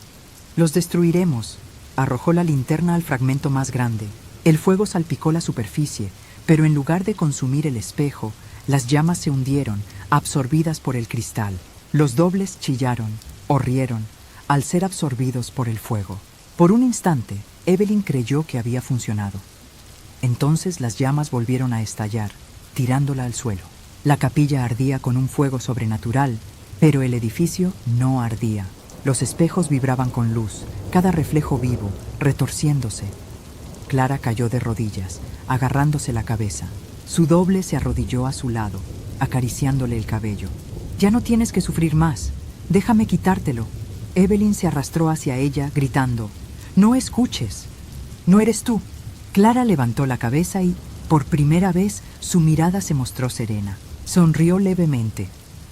«Los destruiremos». Arrojó la linterna al fragmento más grande. El fuego salpicó la superficie, pero en lugar de consumir el espejo, las llamas se hundieron, absorbidas por el cristal. Los dobles chillaron o rieron al ser absorbidos por el fuego. Por un instante, Evelyn creyó que había funcionado. Entonces las llamas volvieron a estallar, tirándola al suelo. La capilla ardía con un fuego sobrenatural, pero el edificio no ardía. Los espejos vibraban con luz, cada reflejo vivo, retorciéndose. Clara cayó de rodillas, agarrándose la cabeza. Su doble se arrodilló a su lado, acariciándole el cabello. «Ya no tienes que sufrir más. Déjame quitártelo». Evelyn se arrastró hacia ella, gritando: «No escuches. No eres tú». Clara levantó la cabeza y, por primera vez, su mirada se mostró serena. Sonrió levemente,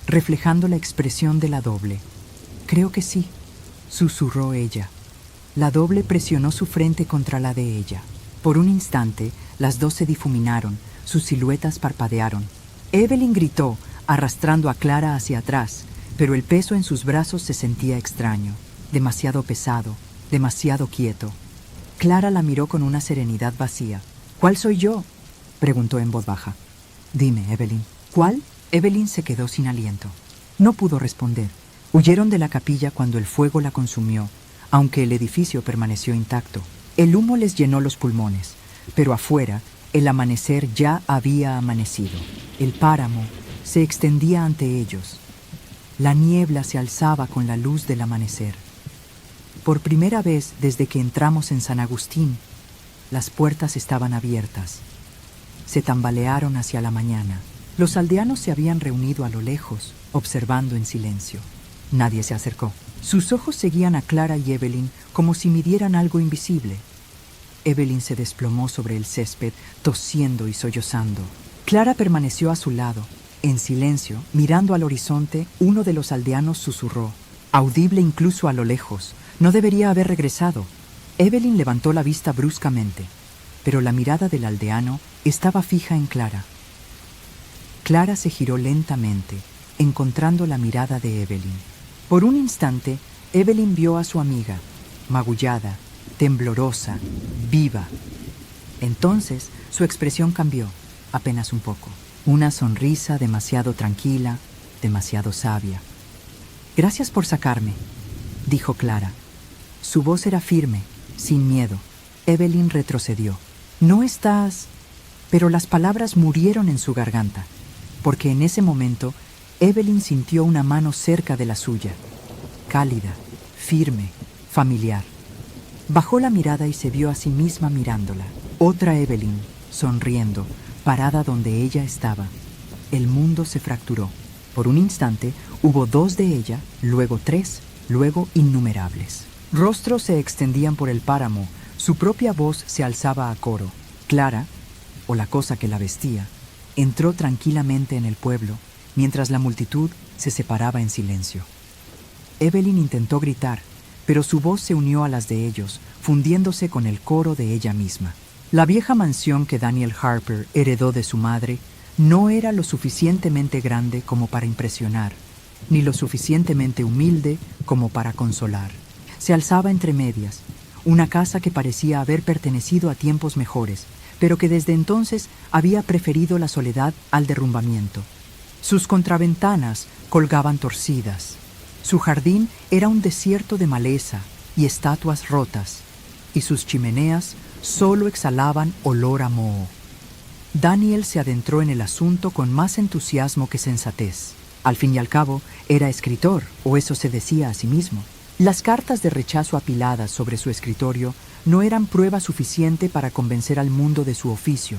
reflejando la expresión de la doble. «Creo que sí», susurró ella. La doble presionó su frente contra la de ella. Por un instante, las dos se difuminaron, sus siluetas parpadearon. Evelyn gritó, arrastrando a Clara hacia atrás, pero el peso en sus brazos se sentía extraño, demasiado pesado, demasiado quieto. Clara la miró con una serenidad vacía. «¿Cuál soy yo?», preguntó en voz baja. «Dime, Evelyn». «¿Cuál?». Evelyn se quedó sin aliento. No pudo responder. Huyeron de la capilla cuando el fuego la consumió, aunque el edificio permaneció intacto. El humo les llenó los pulmones, pero afuera el amanecer ya había amanecido. El páramo se extendía ante ellos. La niebla se alzaba con la luz del amanecer. Por primera vez desde que entramos en San Agustín, las puertas estaban abiertas. Se tambalearon hacia la mañana. Los aldeanos se habían reunido a lo lejos, observando en silencio. Nadie se acercó. Sus ojos seguían a Clara y Evelyn como si midieran algo invisible. Evelyn se desplomó sobre el césped, tosiendo y sollozando. Clara permaneció a su lado. En silencio, mirando al horizonte, uno de los aldeanos susurró, audible incluso a lo lejos: «No debería haber regresado». Evelyn levantó la vista bruscamente, pero la mirada del aldeano estaba fija en Clara. Clara se giró lentamente, encontrando la mirada de Evelyn. Por un instante, Evelyn vio a su amiga, magullada, temblorosa, viva. Entonces, su expresión cambió, apenas un poco. Una sonrisa demasiado tranquila, demasiado sabia. «Gracias por sacarme», dijo Clara. Su voz era firme, sin miedo. Evelyn retrocedió. «No estás...» Pero las palabras murieron en su garganta, porque en ese momento Evelyn sintió una mano cerca de la suya, cálida, firme, familiar. Bajó la mirada y se vio a sí misma mirándola. Otra Evelyn, sonriendo, parada donde ella estaba. El mundo se fracturó. Por un instante hubo 2 de ella, luego 3, luego innumerables. Rostros se extendían por el páramo, su propia voz se alzaba a coro. Clara, o la cosa que la vestía, entró tranquilamente en el pueblo, mientras la multitud se separaba en silencio. Evelyn intentó gritar, pero su voz se unió a las de ellos, fundiéndose con el coro de ella misma. La vieja mansión que Daniel Harper heredó de su madre no era lo suficientemente grande como para impresionar, ni lo suficientemente humilde como para consolar. Se alzaba entre medias, una casa que parecía haber pertenecido a tiempos mejores, pero que desde entonces había preferido la soledad al derrumbamiento. Sus contraventanas colgaban torcidas. Su jardín era un desierto de maleza y estatuas rotas, y sus chimeneas solo exhalaban olor a moho. Daniel se adentró en el asunto con más entusiasmo que sensatez. Al fin y al cabo, era escritor, o eso se decía a sí mismo. Las cartas de rechazo apiladas sobre su escritorio no eran prueba suficiente para convencer al mundo de su oficio,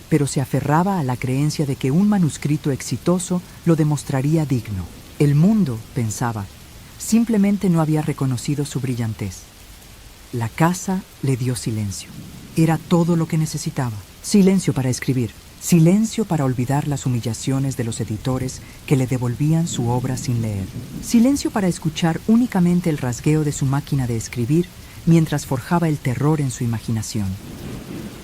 pero se aferraba a la creencia de que un manuscrito exitoso lo demostraría digno. El mundo, pensaba, simplemente no había reconocido su brillantez. La casa le dio silencio. Era todo lo que necesitaba. Silencio para escribir. Silencio para olvidar las humillaciones de los editores que le devolvían su obra sin leer. Silencio para escuchar únicamente el rasgueo de su máquina de escribir mientras forjaba el terror en su imaginación.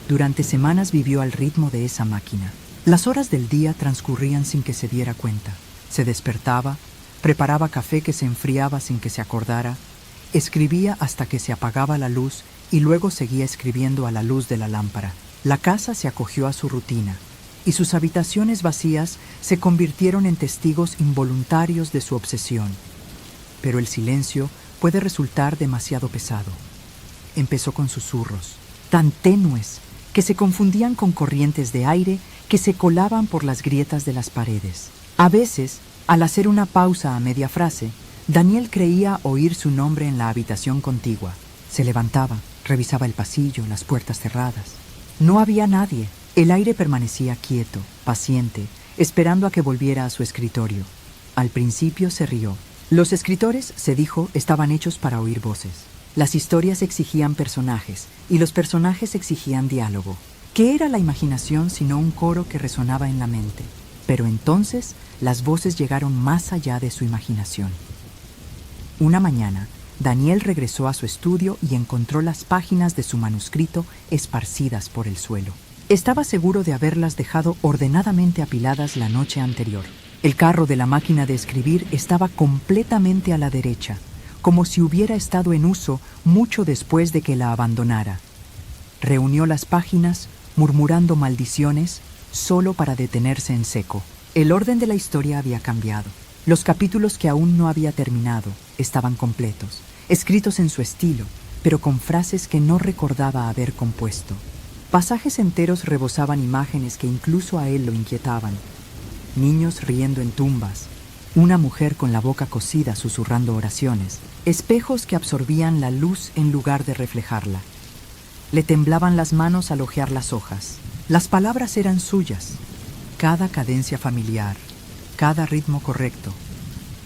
Durante semanas vivió al ritmo de esa máquina. Las horas del día transcurrían sin que se diera cuenta. Se despertaba, preparaba café que se enfriaba sin que se acordara, escribía hasta que se apagaba la luz y luego seguía escribiendo a la luz de la lámpara. La casa se acogió a su rutina y sus habitaciones vacías se convirtieron en testigos involuntarios de su obsesión. Pero el silencio puede resultar demasiado pesado. Empezó con susurros, tan tenues que se confundían con corrientes de aire que se colaban por las grietas de las paredes. A veces, al hacer una pausa a media frase, Daniel creía oír su nombre en la habitación contigua. Se levantaba, revisaba el pasillo, las puertas cerradas. No había nadie. El aire permanecía quieto, paciente, esperando a que volviera a su escritorio. Al principio se rió. Los escritores, se dijo, estaban hechos para oír voces. Las historias exigían personajes, y los personajes exigían diálogo. ¿Qué era la imaginación sino un coro que resonaba en la mente? Pero entonces las voces llegaron más allá de su imaginación. Una mañana, Daniel regresó a su estudio y encontró las páginas de su manuscrito esparcidas por el suelo. Estaba seguro de haberlas dejado ordenadamente apiladas la noche anterior. El carro de la máquina de escribir estaba completamente a la derecha, como si hubiera estado en uso mucho después de que la abandonara. Reunió las páginas, murmurando maldiciones, solo para detenerse en seco. El orden de la historia había cambiado. Los capítulos que aún no había terminado estaban completos, escritos en su estilo, pero con frases que no recordaba haber compuesto. Pasajes enteros rebosaban imágenes que incluso a él lo inquietaban. Niños riendo en tumbas, una mujer con la boca cosida susurrando oraciones, espejos que absorbían la luz en lugar de reflejarla. Le temblaban las manos al hojear las hojas. Las palabras eran suyas, cada cadencia familiar, cada ritmo correcto,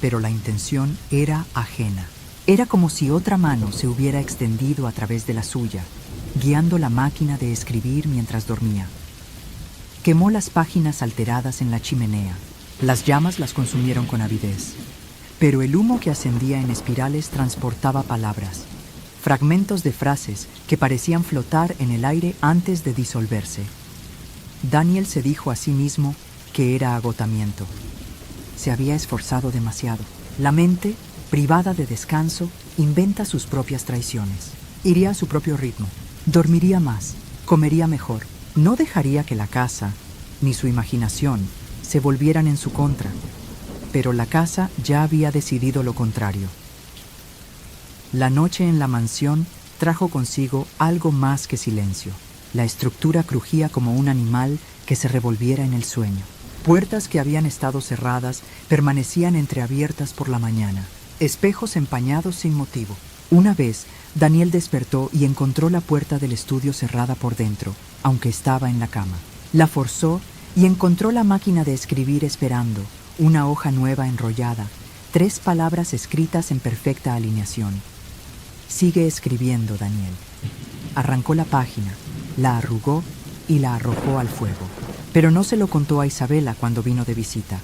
pero la intención era ajena. Era como si otra mano se hubiera extendido a través de la suya, guiando la máquina de escribir mientras dormía. Quemó las páginas alteradas en la chimenea. Las llamas las consumieron con avidez, pero el humo que ascendía en espirales transportaba palabras, fragmentos de frases que parecían flotar en el aire antes de disolverse. Daniel se dijo a sí mismo que era agotamiento. Se había esforzado demasiado. La mente, privada de descanso, inventa sus propias traiciones. Iría a su propio ritmo. Dormiría más. Comería mejor. No dejaría que la casa, ni su imaginación, se volvieran en su contra. Pero la casa ya había decidido lo contrario. La noche en la mansión trajo consigo algo más que silencio. La estructura crujía como un animal que se revolviera en el sueño. Puertas que habían estado cerradas permanecían entreabiertas por la mañana. Espejos empañados sin motivo. Una vez, Daniel despertó y encontró la puerta del estudio cerrada por dentro, aunque estaba en la cama. La forzó y encontró la máquina de escribir esperando, una hoja nueva enrollada, 3 palabras escritas en perfecta alineación. Sigue escribiendo, Daniel. Arrancó la página, la arrugó y la arrojó al fuego. Pero no se lo contó a Isabela cuando vino de visita.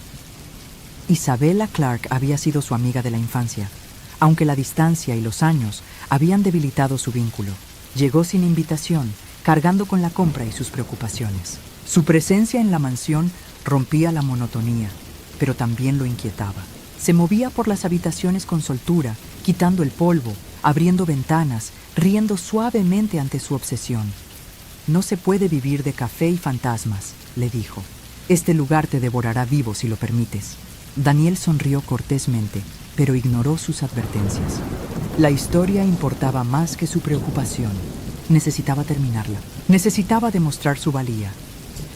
Isabela Clark había sido su amiga de la infancia, aunque la distancia y los años habían debilitado su vínculo. Llegó sin invitación, cargando con la compra y sus preocupaciones. Su presencia en la mansión rompía la monotonía, pero también lo inquietaba. Se movía por las habitaciones con soltura, quitando el polvo, abriendo ventanas, riendo suavemente ante su obsesión. «No se puede vivir de café y fantasmas», le dijo. «Este lugar te devorará vivo si lo permites». Daniel sonrió cortésmente, pero ignoró sus advertencias. La historia importaba más que su preocupación. Necesitaba terminarla. Necesitaba demostrar su valía.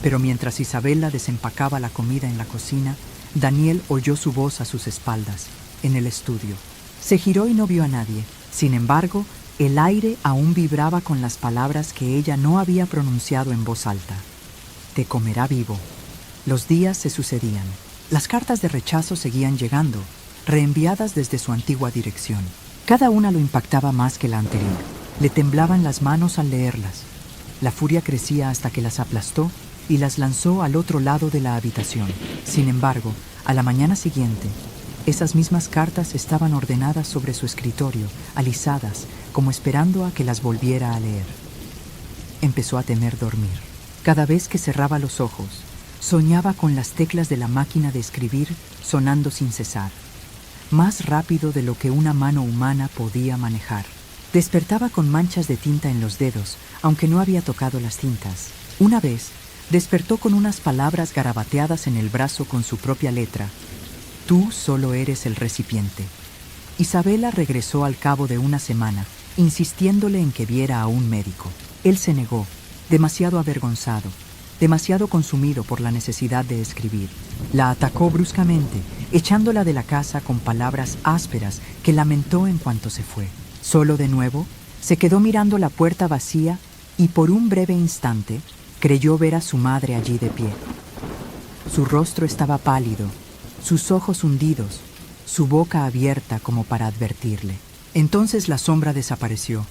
Pero mientras Isabela desempacaba la comida en la cocina, Daniel oyó su voz a sus espaldas, en el estudio. Se giró y no vio a nadie. Sin embargo, el aire aún vibraba con las palabras que ella no había pronunciado en voz alta. «Te comerá vivo». Los días se sucedían. Las cartas de rechazo seguían llegando, reenviadas desde su antigua dirección. Cada una lo impactaba más que la anterior. Le temblaban las manos al leerlas. La furia crecía hasta que las aplastó y las lanzó al otro lado de la habitación. Sin embargo, a la mañana siguiente, esas mismas cartas estaban ordenadas sobre su escritorio, alisadas, como esperando a que las volviera a leer. Empezó a temer dormir. Cada vez que cerraba los ojos, soñaba con las teclas de la máquina de escribir sonando sin cesar, más rápido de lo que una mano humana podía manejar. Despertaba con manchas de tinta en los dedos, aunque no había tocado las tintas. Una vez, despertó con unas palabras garabateadas en el brazo con su propia letra. «Tú solo eres el recipiente». Isabela regresó al cabo de una semana, insistiéndole en que viera a un médico. Él se negó, demasiado avergonzado, demasiado consumido por la necesidad de escribir. La atacó bruscamente, echándola de la casa con palabras ásperas que lamentó en cuanto se fue. Solo de nuevo, se quedó mirando la puerta vacía y por un breve instante creyó ver a su madre allí de pie. Su rostro estaba pálido, sus ojos hundidos, su boca abierta como para advertirle. Entonces la sombra desapareció.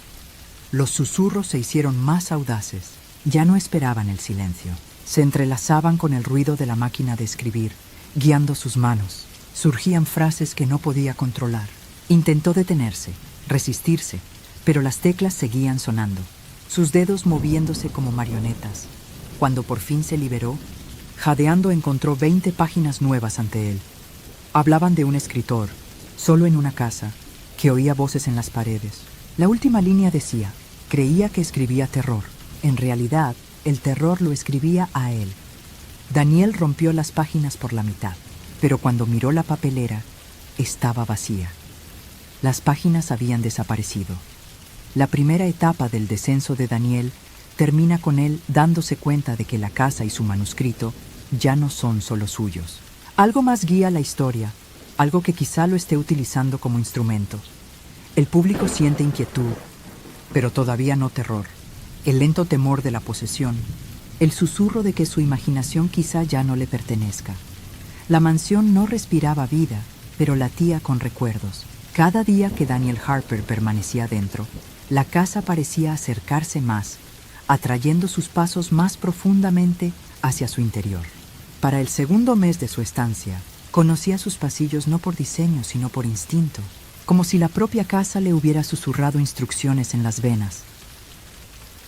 Los susurros se hicieron más audaces. Ya no esperaban el silencio. Se entrelazaban con el ruido de la máquina de escribir, guiando sus manos. Surgían frases que no podía controlar. Intentó detenerse, resistirse, pero las teclas seguían sonando, sus dedos moviéndose como marionetas. Cuando por fin se liberó, jadeando encontró 20 páginas nuevas ante él. Hablaban de un escritor, solo en una casa, que oía voces en las paredes. La última línea decía, creía que escribía terror. En realidad, el terror lo escribía a él. Daniel rompió las páginas por la mitad. pero cuando miró la papelera, estaba vacía. Las páginas habían desaparecido. La primera etapa del descenso de Daniel termina con él dándose cuenta de que la casa y su manuscrito ya no son solo suyos. Algo más guía la historia, algo que quizá lo esté utilizando como instrumento. El público siente inquietud, pero todavía no terror. El lento temor de la posesión, el susurro de que su imaginación quizá ya no le pertenezca. La mansión no respiraba vida, pero latía con recuerdos. Cada día que Daniel Harper permanecía dentro, la casa parecía acercarse más, atrayendo sus pasos más profundamente hacia su interior. Para el segundo mes de su estancia, conocía sus pasillos no por diseño, sino por instinto, como si la propia casa le hubiera susurrado instrucciones en las venas.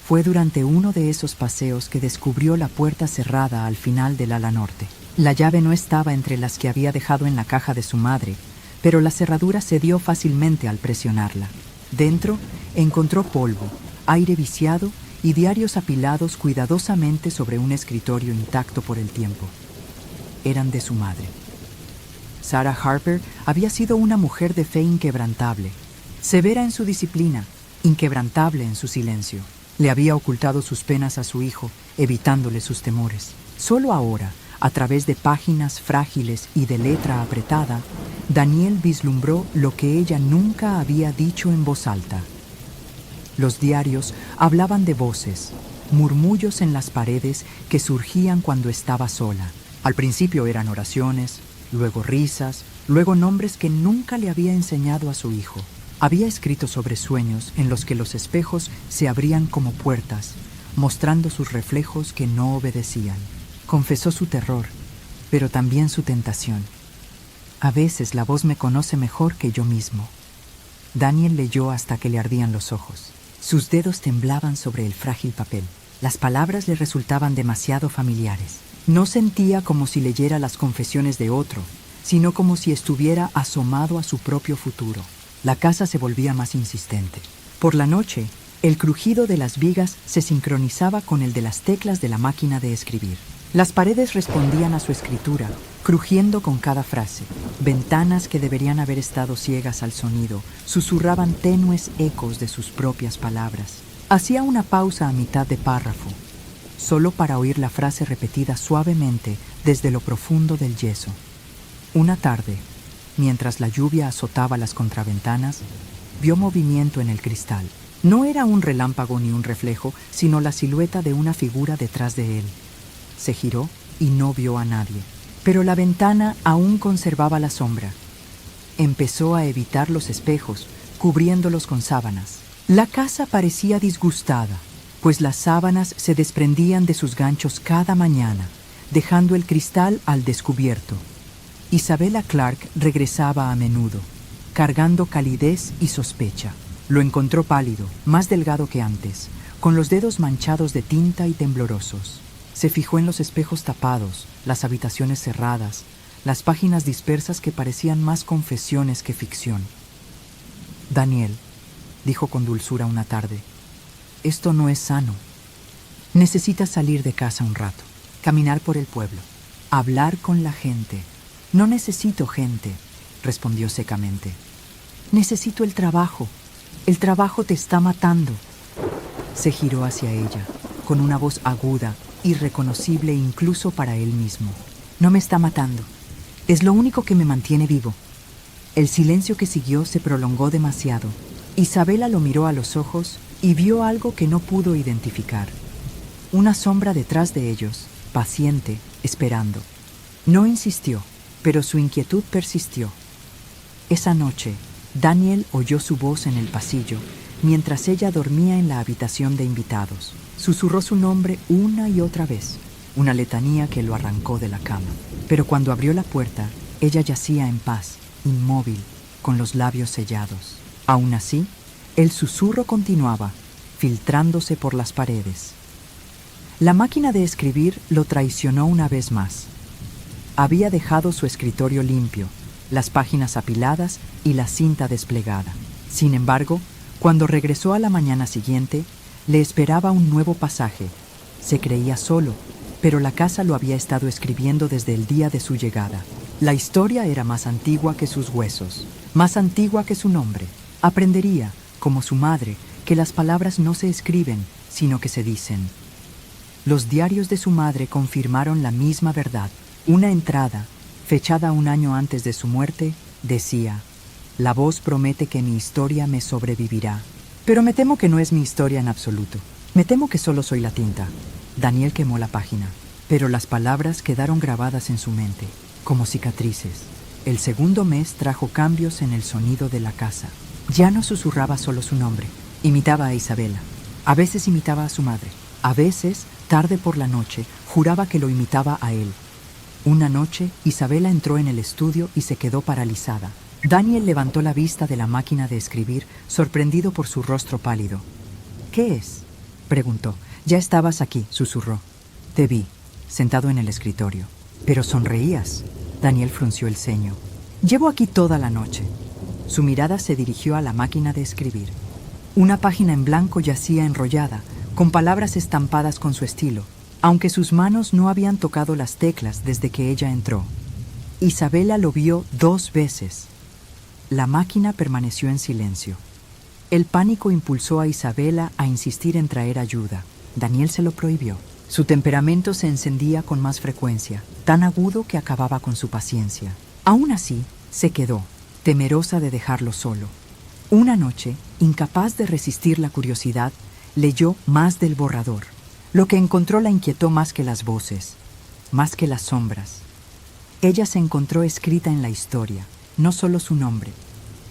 Fue durante uno de esos paseos que descubrió la puerta cerrada al final del ala norte. La llave no estaba entre las que había dejado en la caja de su madre, pero la cerradura cedió fácilmente al presionarla. Dentro encontró polvo, aire viciado y diarios apilados cuidadosamente sobre un escritorio intacto por el tiempo. Eran de su madre. Sarah Harper había sido una mujer de fe inquebrantable, severa en su disciplina, inquebrantable en su silencio. Le había ocultado sus penas a su hijo, evitándole sus temores. Solo ahora, a través de páginas frágiles y de letra apretada, Daniel vislumbró lo que ella nunca había dicho en voz alta. Los diarios hablaban de voces, murmullos en las paredes que surgían cuando estaba sola. Al principio eran oraciones, luego risas, luego nombres que nunca le había enseñado a su hijo. Había escrito sobre sueños en los que los espejos se abrían como puertas, mostrando sus reflejos que no obedecían. Confesó su terror, pero también su tentación. A veces la voz me conoce mejor que yo mismo. Daniel leyó hasta que le ardían los ojos. Sus dedos temblaban sobre el frágil papel. Las palabras le resultaban demasiado familiares. No sentía como si leyera las confesiones de otro, sino como si estuviera asomado a su propio futuro. La casa se volvía más insistente. Por la noche, el crujido de las vigas se sincronizaba con el de las teclas de la máquina de escribir. Las paredes respondían a su escritura, crujiendo con cada frase. Ventanas que deberían haber estado ciegas al sonido susurraban tenues ecos de sus propias palabras. Hacía una pausa a mitad de párrafo, solo para oír la frase repetida suavemente desde lo profundo del yeso. Una tarde, mientras la lluvia azotaba las contraventanas, vio movimiento en el cristal. No era un relámpago ni un reflejo, sino la silueta de una figura detrás de él. Se giró y no vio a nadie, pero la ventana aún conservaba la sombra. Empezó a evitar los espejos, cubriéndolos con sábanas. La casa parecía disgustada, pues las sábanas se desprendían de sus ganchos cada mañana, dejando el cristal al descubierto. Isabella Clark regresaba a menudo, cargando calidez y sospecha. Lo encontró pálido, más delgado que antes, con los dedos manchados de tinta y temblorosos. Se fijó en los espejos tapados, las habitaciones cerradas, las páginas dispersas que parecían más confesiones que ficción. «Daniel», dijo con dulzura una tarde, «esto no es sano. Necesitas salir de casa un rato, caminar por el pueblo, hablar con la gente». «No necesito gente», respondió secamente. «Necesito el trabajo. El trabajo te está matando». Se giró hacia ella, con una voz aguda, irreconocible incluso para él mismo. «No me está matando. Es lo único que me mantiene vivo». El silencio que siguió se prolongó demasiado. Isabella lo miró a los ojos y vio algo que no pudo identificar. Una sombra detrás de ellos, paciente, esperando. No insistió, pero su inquietud persistió. Esa noche, Daniel oyó su voz en el pasillo, mientras ella dormía en la habitación de invitados. Susurró su nombre una y otra vez, una letanía que lo arrancó de la cama. Pero cuando abrió la puerta, ella yacía en paz, inmóvil, con los labios sellados. Aún así, el susurro continuaba, filtrándose por las paredes. La máquina de escribir lo traicionó una vez más. Había dejado su escritorio limpio, las páginas apiladas y la cinta desplegada. Sin embargo, cuando regresó a la mañana siguiente, le esperaba un nuevo pasaje. Se creía solo, pero la casa lo había estado escribiendo desde el día de su llegada. La historia era más antigua que sus huesos, más antigua que su nombre. Aprendería, como su madre, que las palabras no se escriben, sino que se dicen. Los diarios de su madre confirmaron la misma verdad. Una entrada, fechada un año antes de su muerte, decía: «La voz promete que mi historia me sobrevivirá. Pero me temo que no es mi historia en absoluto. Me temo que solo soy la tinta». Daniel quemó la página, pero las palabras quedaron grabadas en su mente, como cicatrices. El segundo mes trajo cambios en el sonido de la casa. Ya no susurraba solo su nombre, imitaba a Isabela. A veces imitaba a su madre. A veces, tarde por la noche, juraba que lo imitaba a él. Una noche, Isabela entró en el estudio y se quedó paralizada. Daniel levantó la vista de la máquina de escribir, sorprendido por su rostro pálido. «¿Qué es?», preguntó. «Ya estabas aquí», susurró. «Te vi, sentado en el escritorio. Pero sonreías». Daniel frunció el ceño. «Llevo aquí toda la noche». Su mirada se dirigió a la máquina de escribir. Una página en blanco yacía enrollada, con palabras estampadas con su estilo, aunque sus manos no habían tocado las teclas desde que ella entró. Isabela lo vio 2 veces. La máquina permaneció en silencio. El pánico impulsó a Isabela a insistir en traer ayuda. Daniel se lo prohibió. Su temperamento se encendía con más frecuencia, tan agudo que acababa con su paciencia. Aún así, se quedó, temerosa de dejarlo solo. Una noche, incapaz de resistir la curiosidad, leyó más del borrador. Lo que encontró la inquietó más que las voces, más que las sombras. Ella se encontró escrita en la historia, no solo su nombre,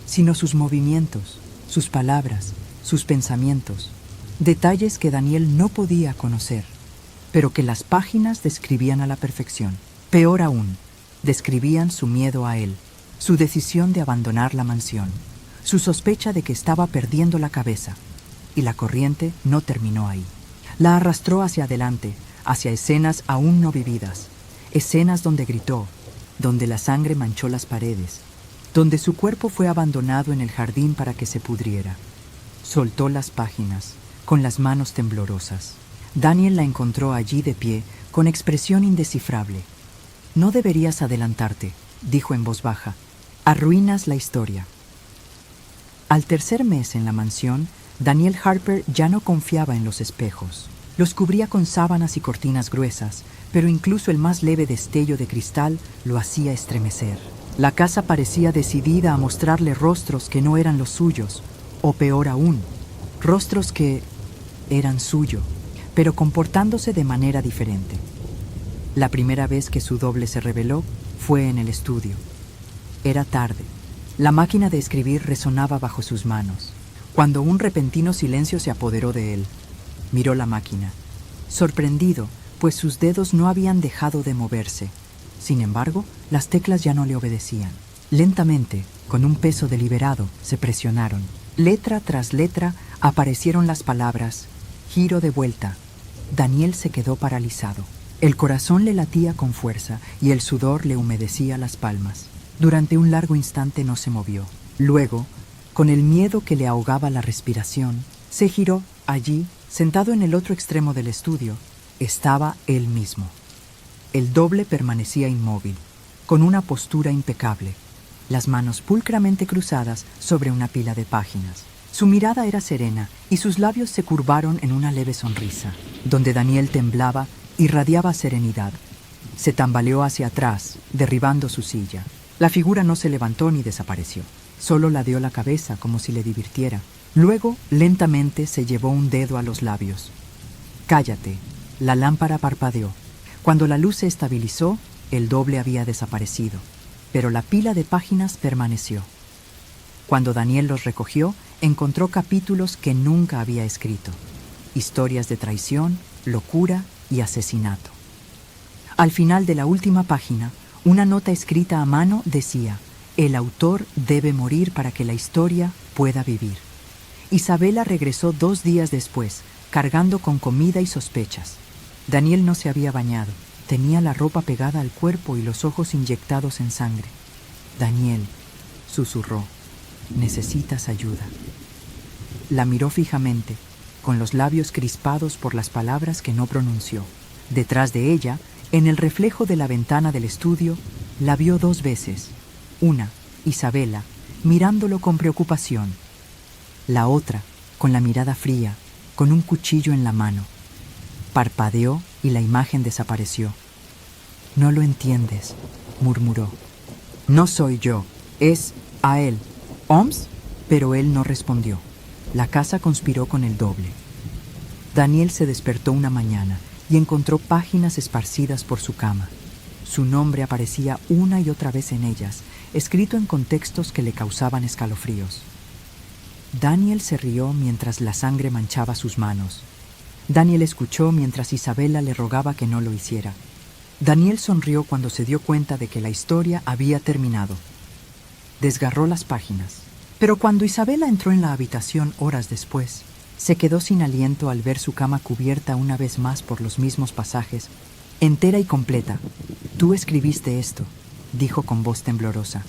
sino sus movimientos, sus palabras, sus pensamientos, detalles que Daniel no podía conocer, pero que las páginas describían a la perfección. Peor aún, describían su miedo a él, su decisión de abandonar la mansión, su sospecha de que estaba perdiendo la cabeza. Y la corriente no terminó ahí. La arrastró hacia adelante, hacia escenas aún no vividas, escenas donde gritó, donde la sangre manchó las paredes, donde su cuerpo fue abandonado en el jardín para que se pudriera. Soltó las páginas, con las manos temblorosas. Daniel la encontró allí de pie, con expresión indescifrable. «No deberías adelantarte», dijo en voz baja. «Arruinas la historia». Al tercer mes en la mansión, Daniel Harper ya no confiaba en los espejos. Los cubría con sábanas y cortinas gruesas, pero incluso el más leve destello de cristal lo hacía estremecer. La casa parecía decidida a mostrarle rostros que no eran los suyos, o peor aún, rostros que eran suyo, pero comportándose de manera diferente. La primera vez que su doble se reveló fue en el estudio. Era tarde. La máquina de escribir resonaba bajo sus manos, cuando un repentino silencio se apoderó de él. Miró la máquina, sorprendido, pues sus dedos no habían dejado de moverse. Sin embargo, las teclas ya no le obedecían. Lentamente, con un peso deliberado, se presionaron. Letra tras letra aparecieron las palabras: «Giro de vuelta». Daniel se quedó paralizado. El corazón le latía con fuerza y el sudor le humedecía las palmas. Durante un largo instante no se movió. Luego, con el miedo que le ahogaba la respiración, se giró. Allí, sentado en el otro extremo del estudio, estaba él mismo. El doble permanecía inmóvil, con una postura impecable, las manos pulcramente cruzadas sobre una pila de páginas. Su mirada era serena y sus labios se curvaron en una leve sonrisa. Donde Daniel temblaba, irradiaba serenidad. Se tambaleó hacia atrás, derribando su silla. La figura no se levantó ni desapareció. Solo ladeó la cabeza como si le divirtiera. Luego, lentamente, se llevó un dedo a los labios. «Cállate». La lámpara parpadeó. Cuando la luz se estabilizó, el doble había desaparecido, pero la pila de páginas permaneció. Cuando Daniel los recogió, encontró capítulos que nunca había escrito. Historias de traición, locura y asesinato. Al final de la última página, una nota escrita a mano decía: «El autor debe morir para que la historia pueda vivir». Isabela regresó 2 días después, cargando con comida y sospechas. Daniel no se había bañado. Tenía la ropa pegada al cuerpo y los ojos inyectados en sangre. «Daniel», susurró, «necesitas ayuda». La miró fijamente, con los labios crispados por las palabras que no pronunció. Detrás de ella, en el reflejo de la ventana del estudio, La vio 2 veces. Una, Isabela, mirándolo con preocupación. La otra, con la mirada fría, con un cuchillo en la mano. Parpadeó y la imagen desapareció. «No lo entiendes», murmuró. «No soy yo, es a él. ¿Holmes?» Pero él no respondió. La casa conspiró con el doble. Daniel se despertó una mañana y encontró páginas esparcidas por su cama. Su nombre aparecía una y otra vez en ellas, escrito en contextos que le causaban escalofríos. Daniel se rió mientras la sangre manchaba sus manos. Daniel escuchó mientras Isabela le rogaba que no lo hiciera. Daniel sonrió cuando se dio cuenta de que la historia había terminado. Desgarró las páginas. Pero cuando Isabela entró en la habitación horas después, se quedó sin aliento al ver su cama cubierta una vez más por los mismos pasajes, entera y completa. «Tú escribiste esto», dijo con voz temblorosa.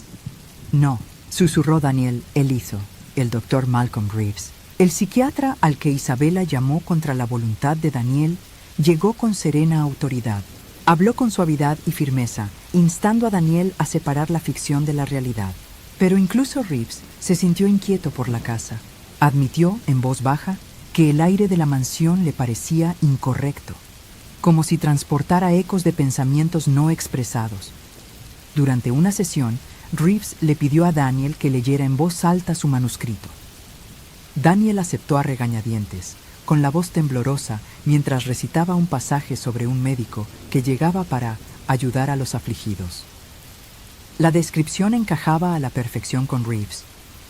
«No», susurró Daniel, «él hizo, el doctor Malcolm Reeves». El psiquiatra al que Isabela llamó contra la voluntad de Daniel llegó con serena autoridad. Habló con suavidad y firmeza, instando a Daniel a separar la ficción de la realidad. Pero incluso Reeves se sintió inquieto por la casa. Admitió, en voz baja, que el aire de la mansión le parecía incorrecto, como si transportara ecos de pensamientos no expresados. Durante una sesión, Reeves le pidió a Daniel que leyera en voz alta su manuscrito. Daniel aceptó a regañadientes, con la voz temblorosa, mientras recitaba un pasaje sobre un médico que llegaba para ayudar a los afligidos. La descripción encajaba a la perfección con Reeves.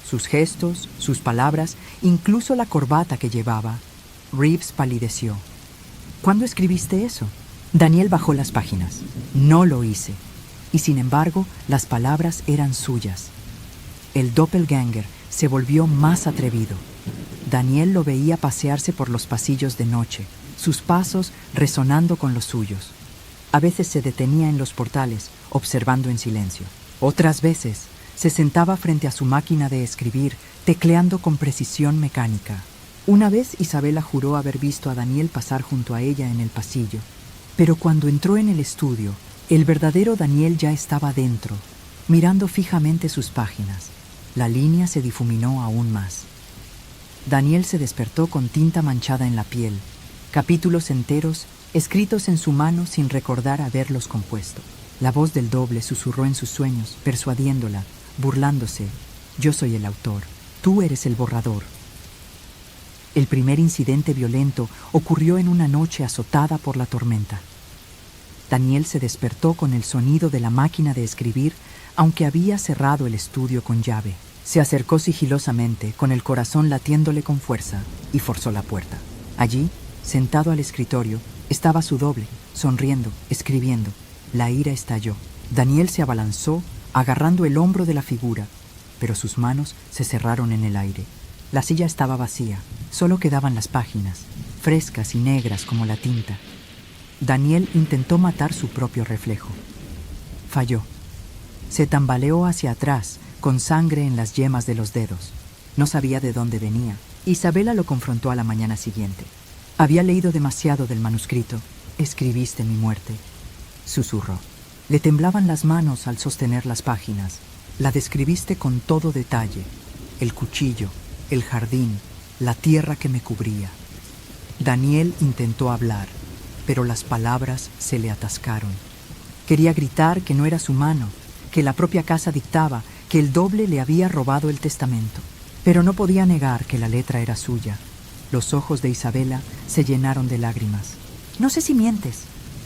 Sus gestos, sus palabras, incluso la corbata que llevaba. Reeves palideció. «¿Cuándo escribiste eso?» Daniel bajó las páginas. «No lo hice». Y sin embargo, las palabras eran suyas. El doppelganger se volvió más atrevido. Daniel lo veía pasearse por los pasillos de noche, sus pasos resonando con los suyos. A veces se detenía en los portales, observando en silencio. Otras veces se sentaba frente a su máquina de escribir, tecleando con precisión mecánica. Una vez Isabela juró haber visto a Daniel pasar junto a ella en el pasillo. Pero cuando entró en el estudio, el verdadero Daniel ya estaba dentro, mirando fijamente sus páginas. La línea se difuminó aún más. Daniel se despertó con tinta manchada en la piel, capítulos enteros escritos en su mano sin recordar haberlos compuesto. La voz del doble susurró en sus sueños, persuadiéndola, burlándose. «Yo soy el autor, tú eres el borrador». El primer incidente violento ocurrió en una noche azotada por la tormenta. Daniel se despertó con el sonido de la máquina de escribir, aunque había cerrado el estudio con llave. Se acercó sigilosamente, con el corazón latiéndole con fuerza, y forzó la puerta. Allí, sentado al escritorio, estaba su doble, sonriendo, escribiendo. La ira estalló. Daniel se abalanzó, agarrando el hombro de la figura, pero sus manos se cerraron en el aire. La silla estaba vacía, solo quedaban las páginas, frescas y negras como la tinta. Daniel intentó matar su propio reflejo. Falló. Se tambaleó hacia atrás, con sangre en las yemas de los dedos. No sabía de dónde venía. Isabela lo confrontó a la mañana siguiente. «Había leído demasiado del manuscrito. Escribiste mi muerte», susurró. Le temblaban las manos al sostener las páginas. La describiste con todo detalle. El cuchillo, el jardín, la tierra que me cubría. Daniel intentó hablar, pero las palabras se le atascaron. Quería gritar que no era su mano, que la propia casa dictaba, que el doble le había robado el testamento. Pero no podía negar que la letra era suya. Los ojos de Isabela se llenaron de lágrimas. «No sé si mientes,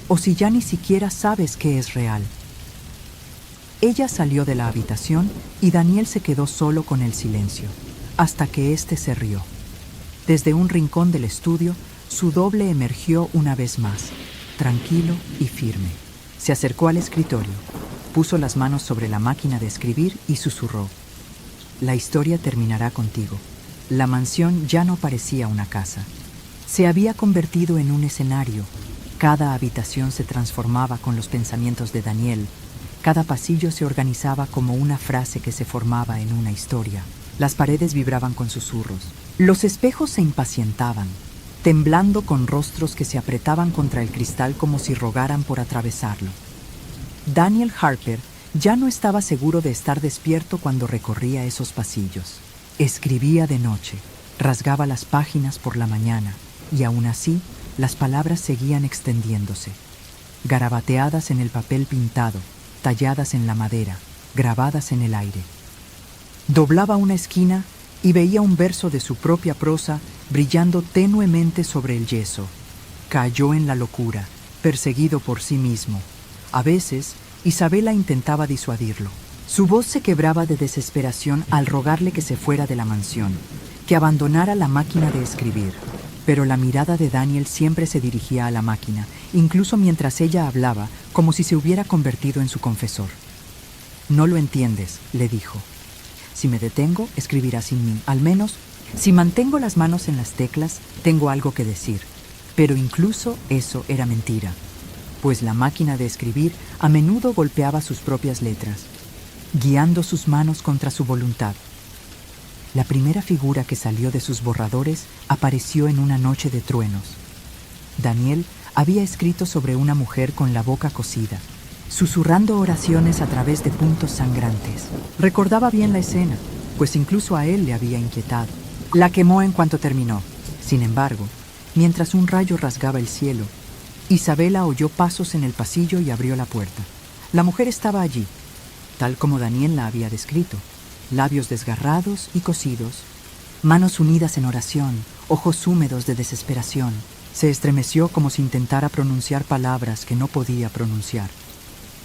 o si ya ni siquiera sabes qué es real». Ella salió de la habitación y Daniel se quedó solo con el silencio, hasta que éste se rió. Desde un rincón del estudio, su doble emergió una vez más, tranquilo y firme. Se acercó al escritorio, puso las manos sobre la máquina de escribir y susurró: «La historia terminará contigo». La mansión ya no parecía una casa. Se había convertido en un escenario. Cada habitación se transformaba con los pensamientos de Daniel. Cada pasillo se organizaba como una frase que se formaba en una historia. Las paredes vibraban con susurros. Los espejos se impacientaban, temblando con rostros que se apretaban contra el cristal como si rogaran por atravesarlo. Daniel Harper Ya no estaba seguro de estar despierto cuando recorría esos pasillos. Escribía de noche, rasgaba las páginas por la mañana, y aún así, las palabras seguían extendiéndose, garabateadas en el papel pintado, talladas en la madera, grabadas en el aire. Doblaba una esquina y veía un verso de su propia prosa brillando tenuemente sobre el yeso. Cayó en la locura, perseguido por sí mismo. A veces, Isabela intentaba disuadirlo. Su voz se quebraba de desesperación al rogarle que se fuera de la mansión, que abandonara la máquina de escribir. Pero la mirada de Daniel siempre se dirigía a la máquina, incluso mientras ella hablaba, como si se hubiera convertido en su confesor. «No lo entiendes», le dijo. «Si me detengo, escribirás sin mí. Al menos, si mantengo las manos en las teclas, tengo algo que decir». Pero incluso eso era mentira, pues la máquina de escribir a menudo golpeaba sus propias letras, guiando sus manos contra su voluntad. La primera figura que salió de sus borradores apareció en una noche de truenos. Daniel había escrito sobre una mujer con la boca cosida, susurrando oraciones a través de puntos sangrantes. Recordaba bien la escena, pues incluso a él le había inquietado. La quemó en cuanto terminó. Sin embargo, mientras un rayo rasgaba el cielo, Isabela oyó pasos en el pasillo y abrió la puerta. La mujer estaba allí, tal como Daniel la había descrito, labios desgarrados y cosidos, manos unidas en oración, ojos húmedos de desesperación. Se estremeció como si intentara pronunciar palabras que no podía pronunciar.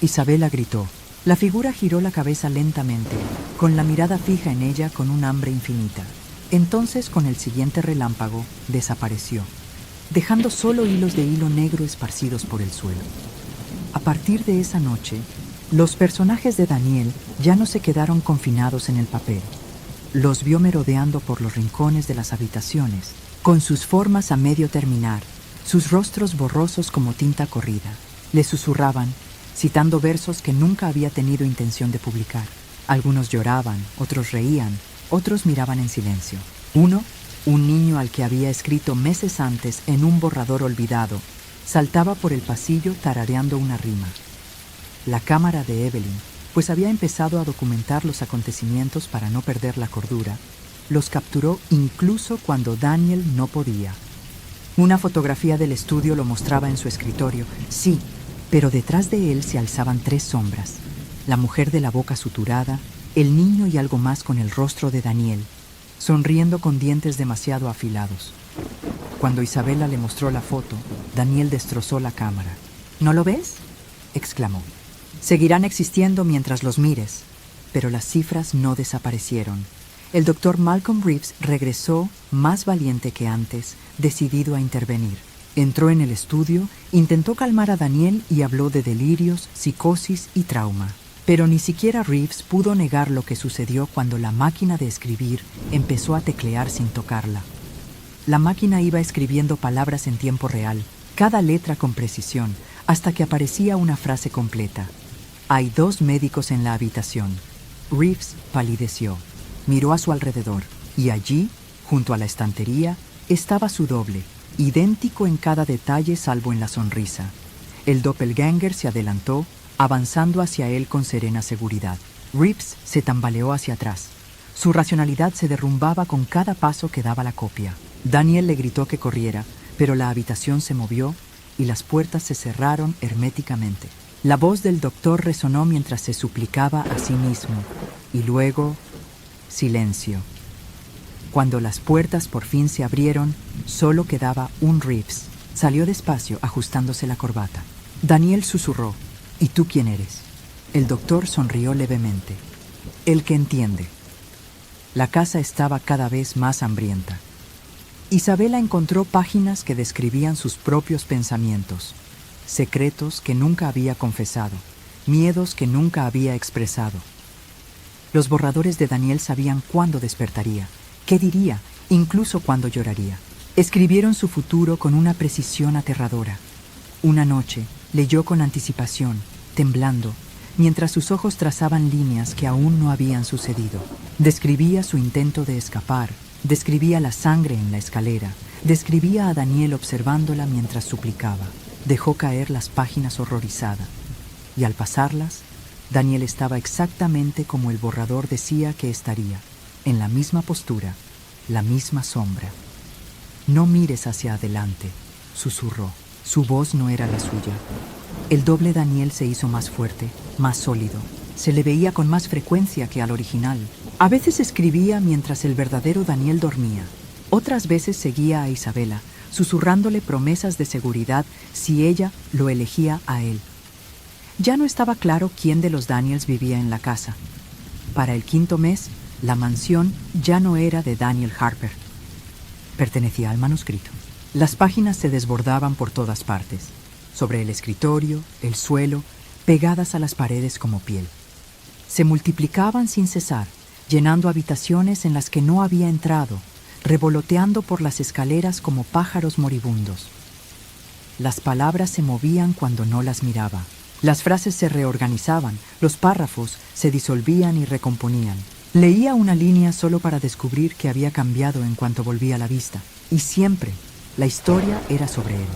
Isabela gritó. La figura giró la cabeza lentamente, con la mirada fija en ella con un hambre infinita. Entonces, con el siguiente relámpago, desapareció, dejando solo hilos de hilo negro esparcidos por el suelo. A partir de esa noche, los personajes de Daniel ya no se quedaron confinados en el papel. Los vio merodeando por los rincones de las habitaciones, con sus formas a medio terminar, sus rostros borrosos como tinta corrida. Le susurraban, citando versos que nunca había tenido intención de publicar. Algunos lloraban, otros reían, otros miraban en silencio. Uno, un niño al que había escrito meses antes en un borrador olvidado, saltaba por el pasillo tarareando una rima. La cámara de Evelyn, pues había empezado a documentar los acontecimientos para no perder la cordura, los capturó incluso cuando Daniel no podía. Una fotografía del estudio lo mostraba en su escritorio, sí, pero detrás de él se alzaban 3 sombras: la mujer de la boca suturada, el niño y algo más con el rostro de Daniel, sonriendo con dientes demasiado afilados. Cuando Isabela le mostró la foto, Daniel destrozó la cámara. «¿No lo ves?», exclamó. «Seguirán existiendo mientras los mires». Pero las cifras no desaparecieron. El doctor Malcolm Reeves regresó más valiente que antes, decidido a intervenir. Entró en el estudio, intentó calmar a Daniel y habló de delirios, psicosis y trauma. Pero ni siquiera Reeves pudo negar lo que sucedió cuando la máquina de escribir empezó a teclear sin tocarla. La máquina iba escribiendo palabras en tiempo real, cada letra con precisión, hasta que aparecía una frase completa. «Hay 2 médicos en la habitación». Reeves palideció, miró a su alrededor, y allí, junto a la estantería, estaba su doble, idéntico en cada detalle salvo en la sonrisa. El doppelganger se adelantó, avanzando hacia él con serena seguridad. Reeves se tambaleó hacia atrás. Su racionalidad se derrumbaba con cada paso que daba la copia. Daniel le gritó que corriera, pero la habitación se movió y las puertas se cerraron herméticamente. La voz del doctor resonó mientras se suplicaba a sí mismo, y luego, silencio. Cuando las puertas por fin se abrieron, solo quedaba un Reeves. Salió despacio, ajustándose la corbata. Daniel susurró: «¿Y tú quién eres?». El doctor sonrió levemente. «El que entiende». La casa estaba cada vez más hambrienta. Isabela encontró páginas que describían sus propios pensamientos, secretos que nunca había confesado, miedos que nunca había expresado. Los borradores de Daniel sabían cuándo despertaría, qué diría, incluso cuándo lloraría. Escribieron su futuro con una precisión aterradora. Una noche leyó con anticipación, temblando, mientras sus ojos trazaban líneas que aún no habían sucedido. Describía su intento de escapar, describía la sangre en la escalera, describía a Daniel observándola mientras suplicaba. Dejó caer las páginas horrorizada, y al pasarlas, Daniel estaba exactamente como el borrador decía que estaría, en la misma postura, la misma sombra. «No mires hacia adelante», susurró. Su voz no era la suya. El doble Daniel se hizo más fuerte, más sólido. Se le veía con más frecuencia que al original. A veces escribía mientras el verdadero Daniel dormía. Otras veces seguía a Isabela, susurrándole promesas de seguridad si ella lo elegía a él. Ya no estaba claro quién de los Daniels vivía en la casa. Para el 5.º mes, la mansión ya no era de Daniel Harper. Pertenecía al manuscrito. Las páginas se desbordaban por todas partes, sobre el escritorio, el suelo, pegadas a las paredes como piel. Se multiplicaban sin cesar, llenando habitaciones en las que no había entrado, revoloteando por las escaleras como pájaros moribundos. Las palabras se movían cuando no las miraba. Las frases se reorganizaban, los párrafos se disolvían y recomponían. Leía una línea solo para descubrir que había cambiado en cuanto volvía la vista, y siempre la historia era sobre él.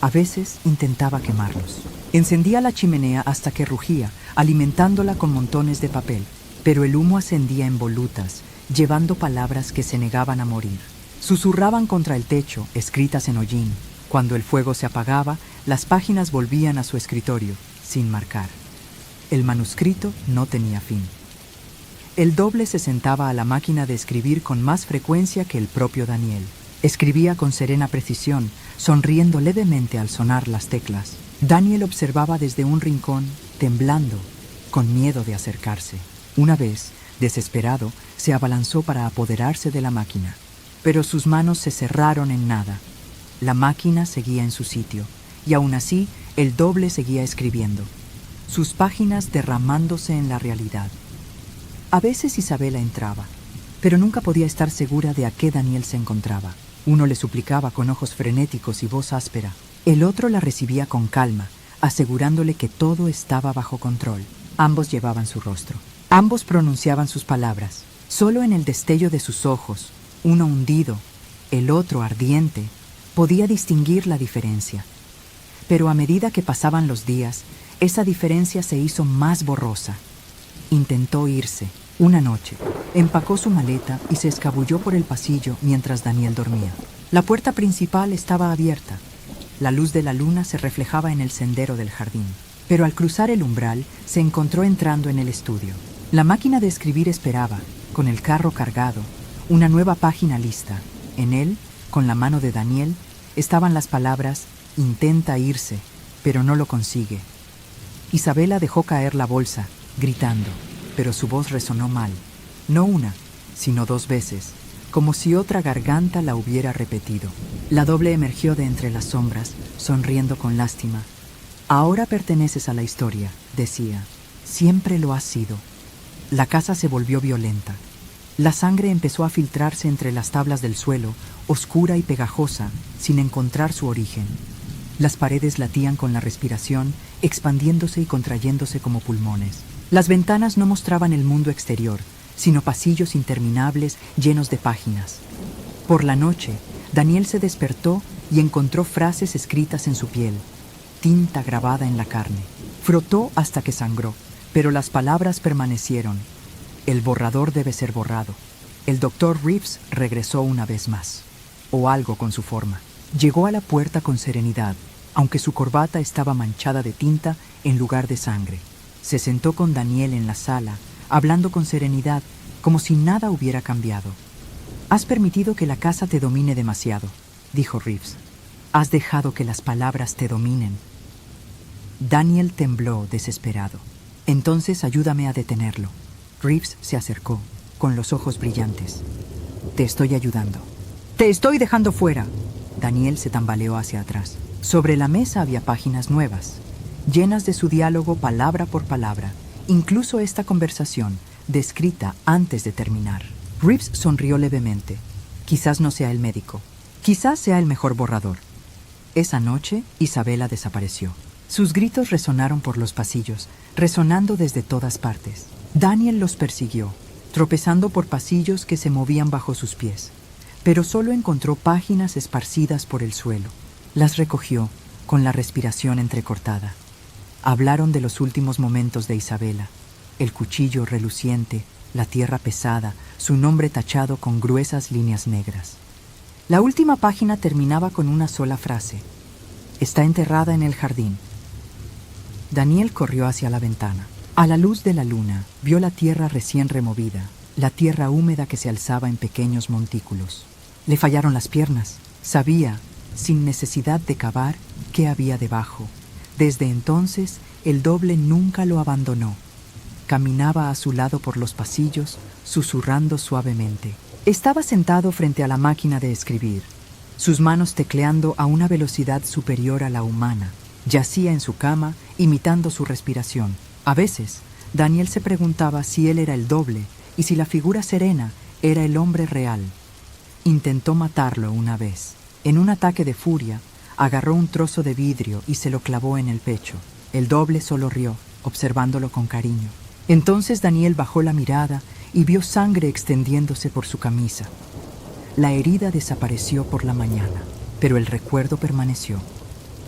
A veces intentaba quemarlos. Encendía la chimenea hasta que rugía, alimentándola con montones de papel, pero el humo ascendía en volutas, llevando palabras que se negaban a morir. Susurraban contra el techo, escritas en hollín. Cuando el fuego se apagaba, las páginas volvían a su escritorio, sin marcar. El manuscrito no tenía fin. El doble se sentaba a la máquina de escribir con más frecuencia que el propio Daniel. Escribía con serena precisión, sonriendo levemente al sonar las teclas. Daniel observaba desde un rincón, temblando, con miedo de acercarse. Una vez, desesperado, se abalanzó para apoderarse de la máquina. Pero sus manos se cerraron en nada. La máquina seguía en su sitio, y aún así, el doble seguía escribiendo, sus páginas derramándose en la realidad. A veces Isabela entraba, pero nunca podía estar segura de a qué Daniel se encontraba. Uno le suplicaba con ojos frenéticos y voz áspera. El otro la recibía con calma, asegurándole que todo estaba bajo control. Ambos llevaban su rostro. Ambos pronunciaban sus palabras. Solo en el destello de sus ojos, uno hundido, el otro ardiente, podía distinguir la diferencia. Pero a medida que pasaban los días, esa diferencia se hizo más borrosa. Intentó irse. Una noche, empacó su maleta y se escabulló por el pasillo mientras Daniel dormía. La puerta principal estaba abierta. La luz de la luna se reflejaba en el sendero del jardín. Pero al cruzar el umbral, se encontró entrando en el estudio. La máquina de escribir esperaba, con el carro cargado, una nueva página lista. En él, con la mano de Daniel, estaban las palabras «Intenta irse, pero no lo consigue». Isabela dejó caer la bolsa, gritando, pero su voz resonó mal. No una, sino 2 veces, como si otra garganta la hubiera repetido. La doble emergió de entre las sombras, sonriendo con lástima. «Ahora perteneces a la historia», decía. «Siempre lo has sido». La casa se volvió violenta. La sangre empezó a filtrarse entre las tablas del suelo, oscura y pegajosa, sin encontrar su origen. Las paredes latían con la respiración, expandiéndose y contrayéndose como pulmones. Las ventanas no mostraban el mundo exterior, sino pasillos interminables llenos de páginas. Por la noche, Daniel se despertó y encontró frases escritas en su piel, tinta grabada en la carne. Frotó hasta que sangró, pero las palabras permanecieron. El borrador debe ser borrado. El doctor Reeves regresó una vez más, o algo con su forma. Llegó a la puerta con serenidad, aunque su corbata estaba manchada de tinta en lugar de sangre. Se sentó con Daniel en la sala, hablando con serenidad, como si nada hubiera cambiado. «Has permitido que la casa te domine demasiado», dijo Reeves. «Has dejado que las palabras te dominen». Daniel tembló, desesperado. «Entonces ayúdame a detenerlo». Reeves se acercó, con los ojos brillantes. «Te estoy ayudando». «Te estoy dejando fuera». Daniel se tambaleó hacia atrás. Sobre la mesa había páginas nuevas, llenas de su diálogo palabra por palabra, incluso esta conversación, descrita antes de terminar. Reeves sonrió levemente. Quizás no sea el médico. Quizás sea el mejor borrador. Esa noche, Isabela desapareció. Sus gritos resonaron por los pasillos, resonando desde todas partes. Daniel los persiguió, tropezando por pasillos que se movían bajo sus pies, pero solo encontró páginas esparcidas por el suelo. Las recogió, con la respiración entrecortada. Hablaron de los últimos momentos de Isabela, el cuchillo reluciente, la tierra pesada, su nombre tachado con gruesas líneas negras. La última página terminaba con una sola frase: está enterrada en el jardín. Daniel corrió hacia la ventana. A la luz de la luna, vio la tierra recién removida, la tierra húmeda que se alzaba en pequeños montículos. Le fallaron las piernas. Sabía, sin necesidad de cavar, qué había debajo. Desde entonces, el doble nunca lo abandonó. Caminaba a su lado por los pasillos, susurrando suavemente. Estaba sentado frente a la máquina de escribir, sus manos tecleando a una velocidad superior a la humana. Yacía en su cama, imitando su respiración. A veces, Daniel se preguntaba si él era el doble y si la figura serena era el hombre real. Intentó matarlo una vez. En un ataque de furia, agarró un trozo de vidrio y se lo clavó en el pecho. El doble solo rió, observándolo con cariño. Entonces Daniel bajó la mirada y vio sangre extendiéndose por su camisa. La herida desapareció por la mañana, pero el recuerdo permaneció.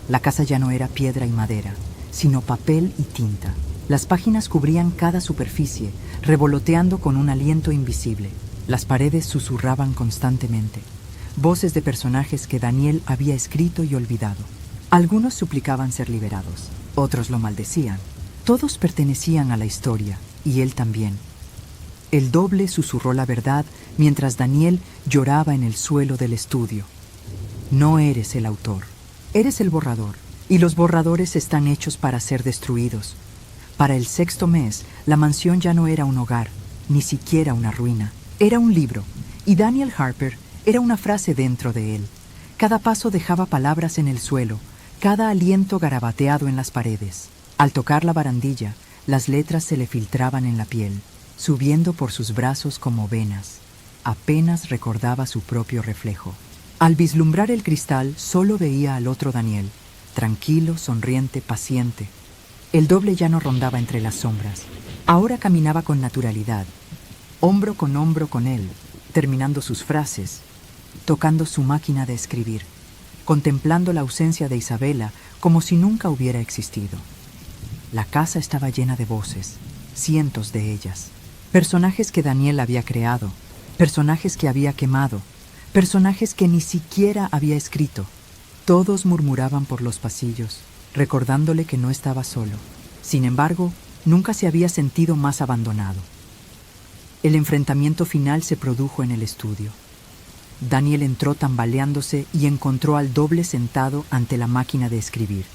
La casa ya no era piedra y madera, sino papel y tinta. Las páginas cubrían cada superficie, revoloteando con un aliento invisible. Las paredes susurraban constantemente, voces de personajes que Daniel había escrito y olvidado. Algunos suplicaban ser liberados, otros lo maldecían. Todos pertenecían a la historia, y él también. El doble susurró la verdad mientras Daniel lloraba en el suelo del estudio. No eres el autor, eres el borrador, y los borradores están hechos para ser destruidos. Para el sexto mes, la mansión ya no era un hogar, ni siquiera una ruina. Era un libro, y Daniel Harper era una frase dentro de él. Cada paso dejaba palabras en el suelo, cada aliento garabateado en las paredes. Al tocar la barandilla, las letras se le filtraban en la piel, subiendo por sus brazos como venas. Apenas recordaba su propio reflejo. Al vislumbrar el cristal, solo veía al otro Daniel, tranquilo, sonriente, paciente. El doble ya no rondaba entre las sombras. Ahora caminaba con naturalidad, hombro con él, terminando sus frases, tocando su máquina de escribir, contemplando la ausencia de Isabela como si nunca hubiera existido. La casa estaba llena de voces, cientos de ellas. Personajes que Daniel había creado, personajes que había quemado, personajes que ni siquiera había escrito. Todos murmuraban por los pasillos, recordándole que no estaba solo. Sin embargo, nunca se había sentido más abandonado. El enfrentamiento final se produjo en el estudio. Daniel entró tambaleándose y encontró al doble sentado ante la máquina de escribir,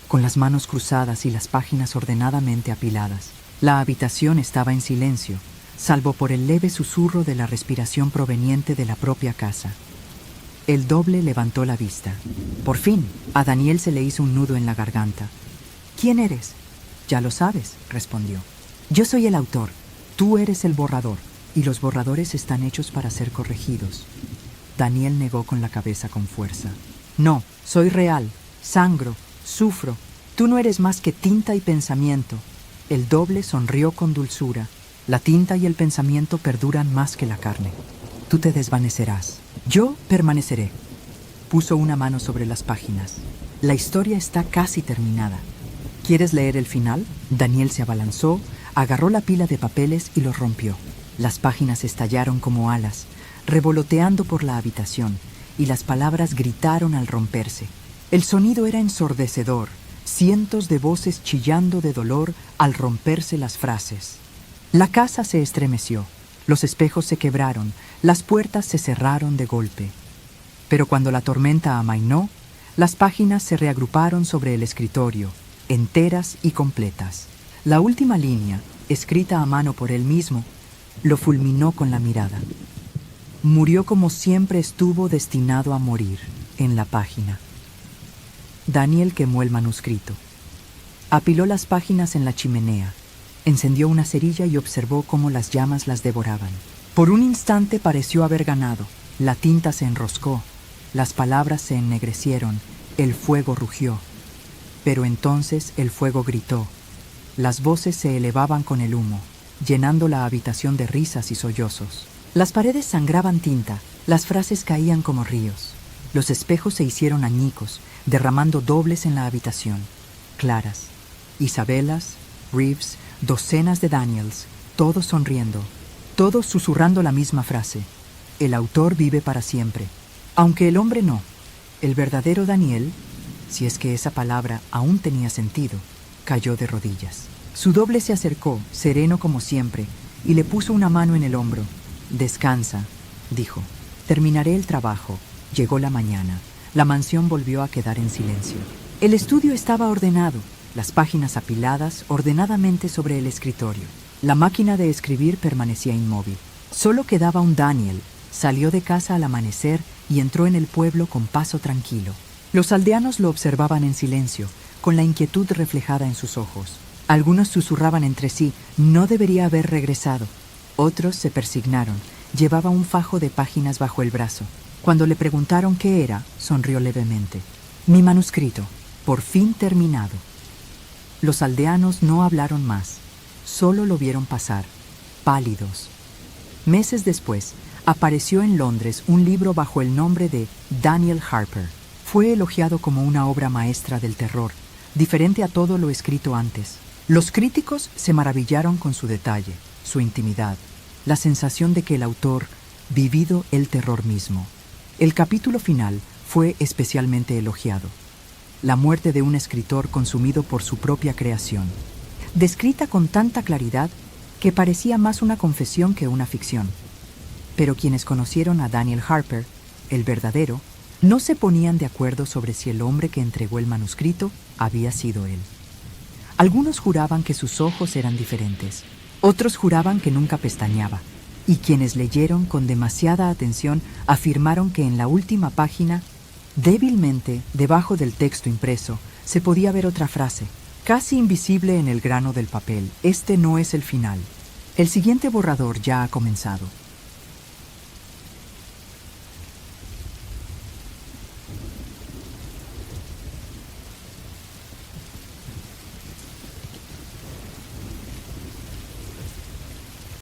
con las manos cruzadas y las páginas ordenadamente apiladas. La habitación estaba en silencio, salvo por el leve susurro de la respiración proveniente de la propia casa. El doble levantó la vista. Por fin, a Daniel se le hizo un nudo en la garganta. ¿Quién eres? Ya lo sabes, respondió. Yo soy el autor. Tú eres el borrador, y los borradores están hechos para ser corregidos. Daniel negó con la cabeza con fuerza. No, soy real, sangro, sufro. Tú no eres más que tinta y pensamiento. El doble sonrió con dulzura. La tinta y el pensamiento perduran más que la carne. Tú te desvanecerás. Yo permaneceré. Puso una mano sobre las páginas. La historia está casi terminada. ¿Quieres leer el final? Daniel se abalanzó, agarró la pila de papeles y los rompió. Las páginas estallaron como alas, revoloteando por la habitación, y las palabras gritaron al romperse. El sonido era ensordecedor, cientos de voces chillando de dolor al romperse las frases. La casa se estremeció, los espejos se quebraron, las puertas se cerraron de golpe. Pero cuando la tormenta amainó, las páginas se reagruparon sobre el escritorio, enteras y completas. La última línea, escrita a mano por él mismo, lo fulminó con la mirada. Murió como siempre estuvo destinado a morir, en la página. Daniel quemó el manuscrito. Apiló las páginas en la chimenea, encendió una cerilla y observó cómo las llamas las devoraban. Por un instante pareció haber ganado. La tinta se enroscó, las palabras se ennegrecieron, el fuego rugió. Pero entonces el fuego gritó. Las voces se elevaban con el humo, llenando la habitación de risas y sollozos. Las paredes sangraban tinta, las frases caían como ríos. Los espejos se hicieron añicos, derramando dobles en la habitación, claras, Isabelas, Reeves, docenas de Daniels, todos sonriendo, todos susurrando la misma frase. El autor vive para siempre. Aunque el hombre no. El verdadero Daniel, si es que esa palabra aún tenía sentido, cayó de rodillas. Su doble se acercó, sereno como siempre, y le puso una mano en el hombro. «Descansa», dijo. «Terminaré el trabajo». Llegó la mañana. La mansión volvió a quedar en silencio. El estudio estaba ordenado, las páginas apiladas ordenadamente sobre el escritorio. La máquina de escribir permanecía inmóvil. Solo quedaba un Daniel. Salió de casa al amanecer y entró en el pueblo con paso tranquilo. Los aldeanos lo observaban en silencio, con la inquietud reflejada en sus ojos. Algunos susurraban entre sí, no debería haber regresado. Otros se persignaron. Llevaba un fajo de páginas bajo el brazo. Cuando le preguntaron qué era, sonrió levemente. «Mi manuscrito, por fin terminado». Los aldeanos no hablaron más. Solo lo vieron pasar, pálidos. Meses después, apareció en Londres un libro bajo el nombre de Daniel Harper. Fue elogiado como una obra maestra del terror, diferente a todo lo escrito antes. Los críticos se maravillaron con su detalle, su intimidad, la sensación de que el autor vivido el terror mismo. El capítulo final fue especialmente elogiado. La muerte de un escritor consumido por su propia creación, descrita con tanta claridad que parecía más una confesión que una ficción. Pero quienes conocieron a Daniel Harper, el verdadero, no se ponían de acuerdo sobre si el hombre que entregó el manuscrito había sido él. Algunos juraban que sus ojos eran diferentes, otros juraban que nunca pestañeaba, y quienes leyeron con demasiada atención afirmaron que en la última página, débilmente, debajo del texto impreso, se podía ver otra frase, casi invisible en el grano del papel: «Este no es el final. El siguiente borrador ya ha comenzado».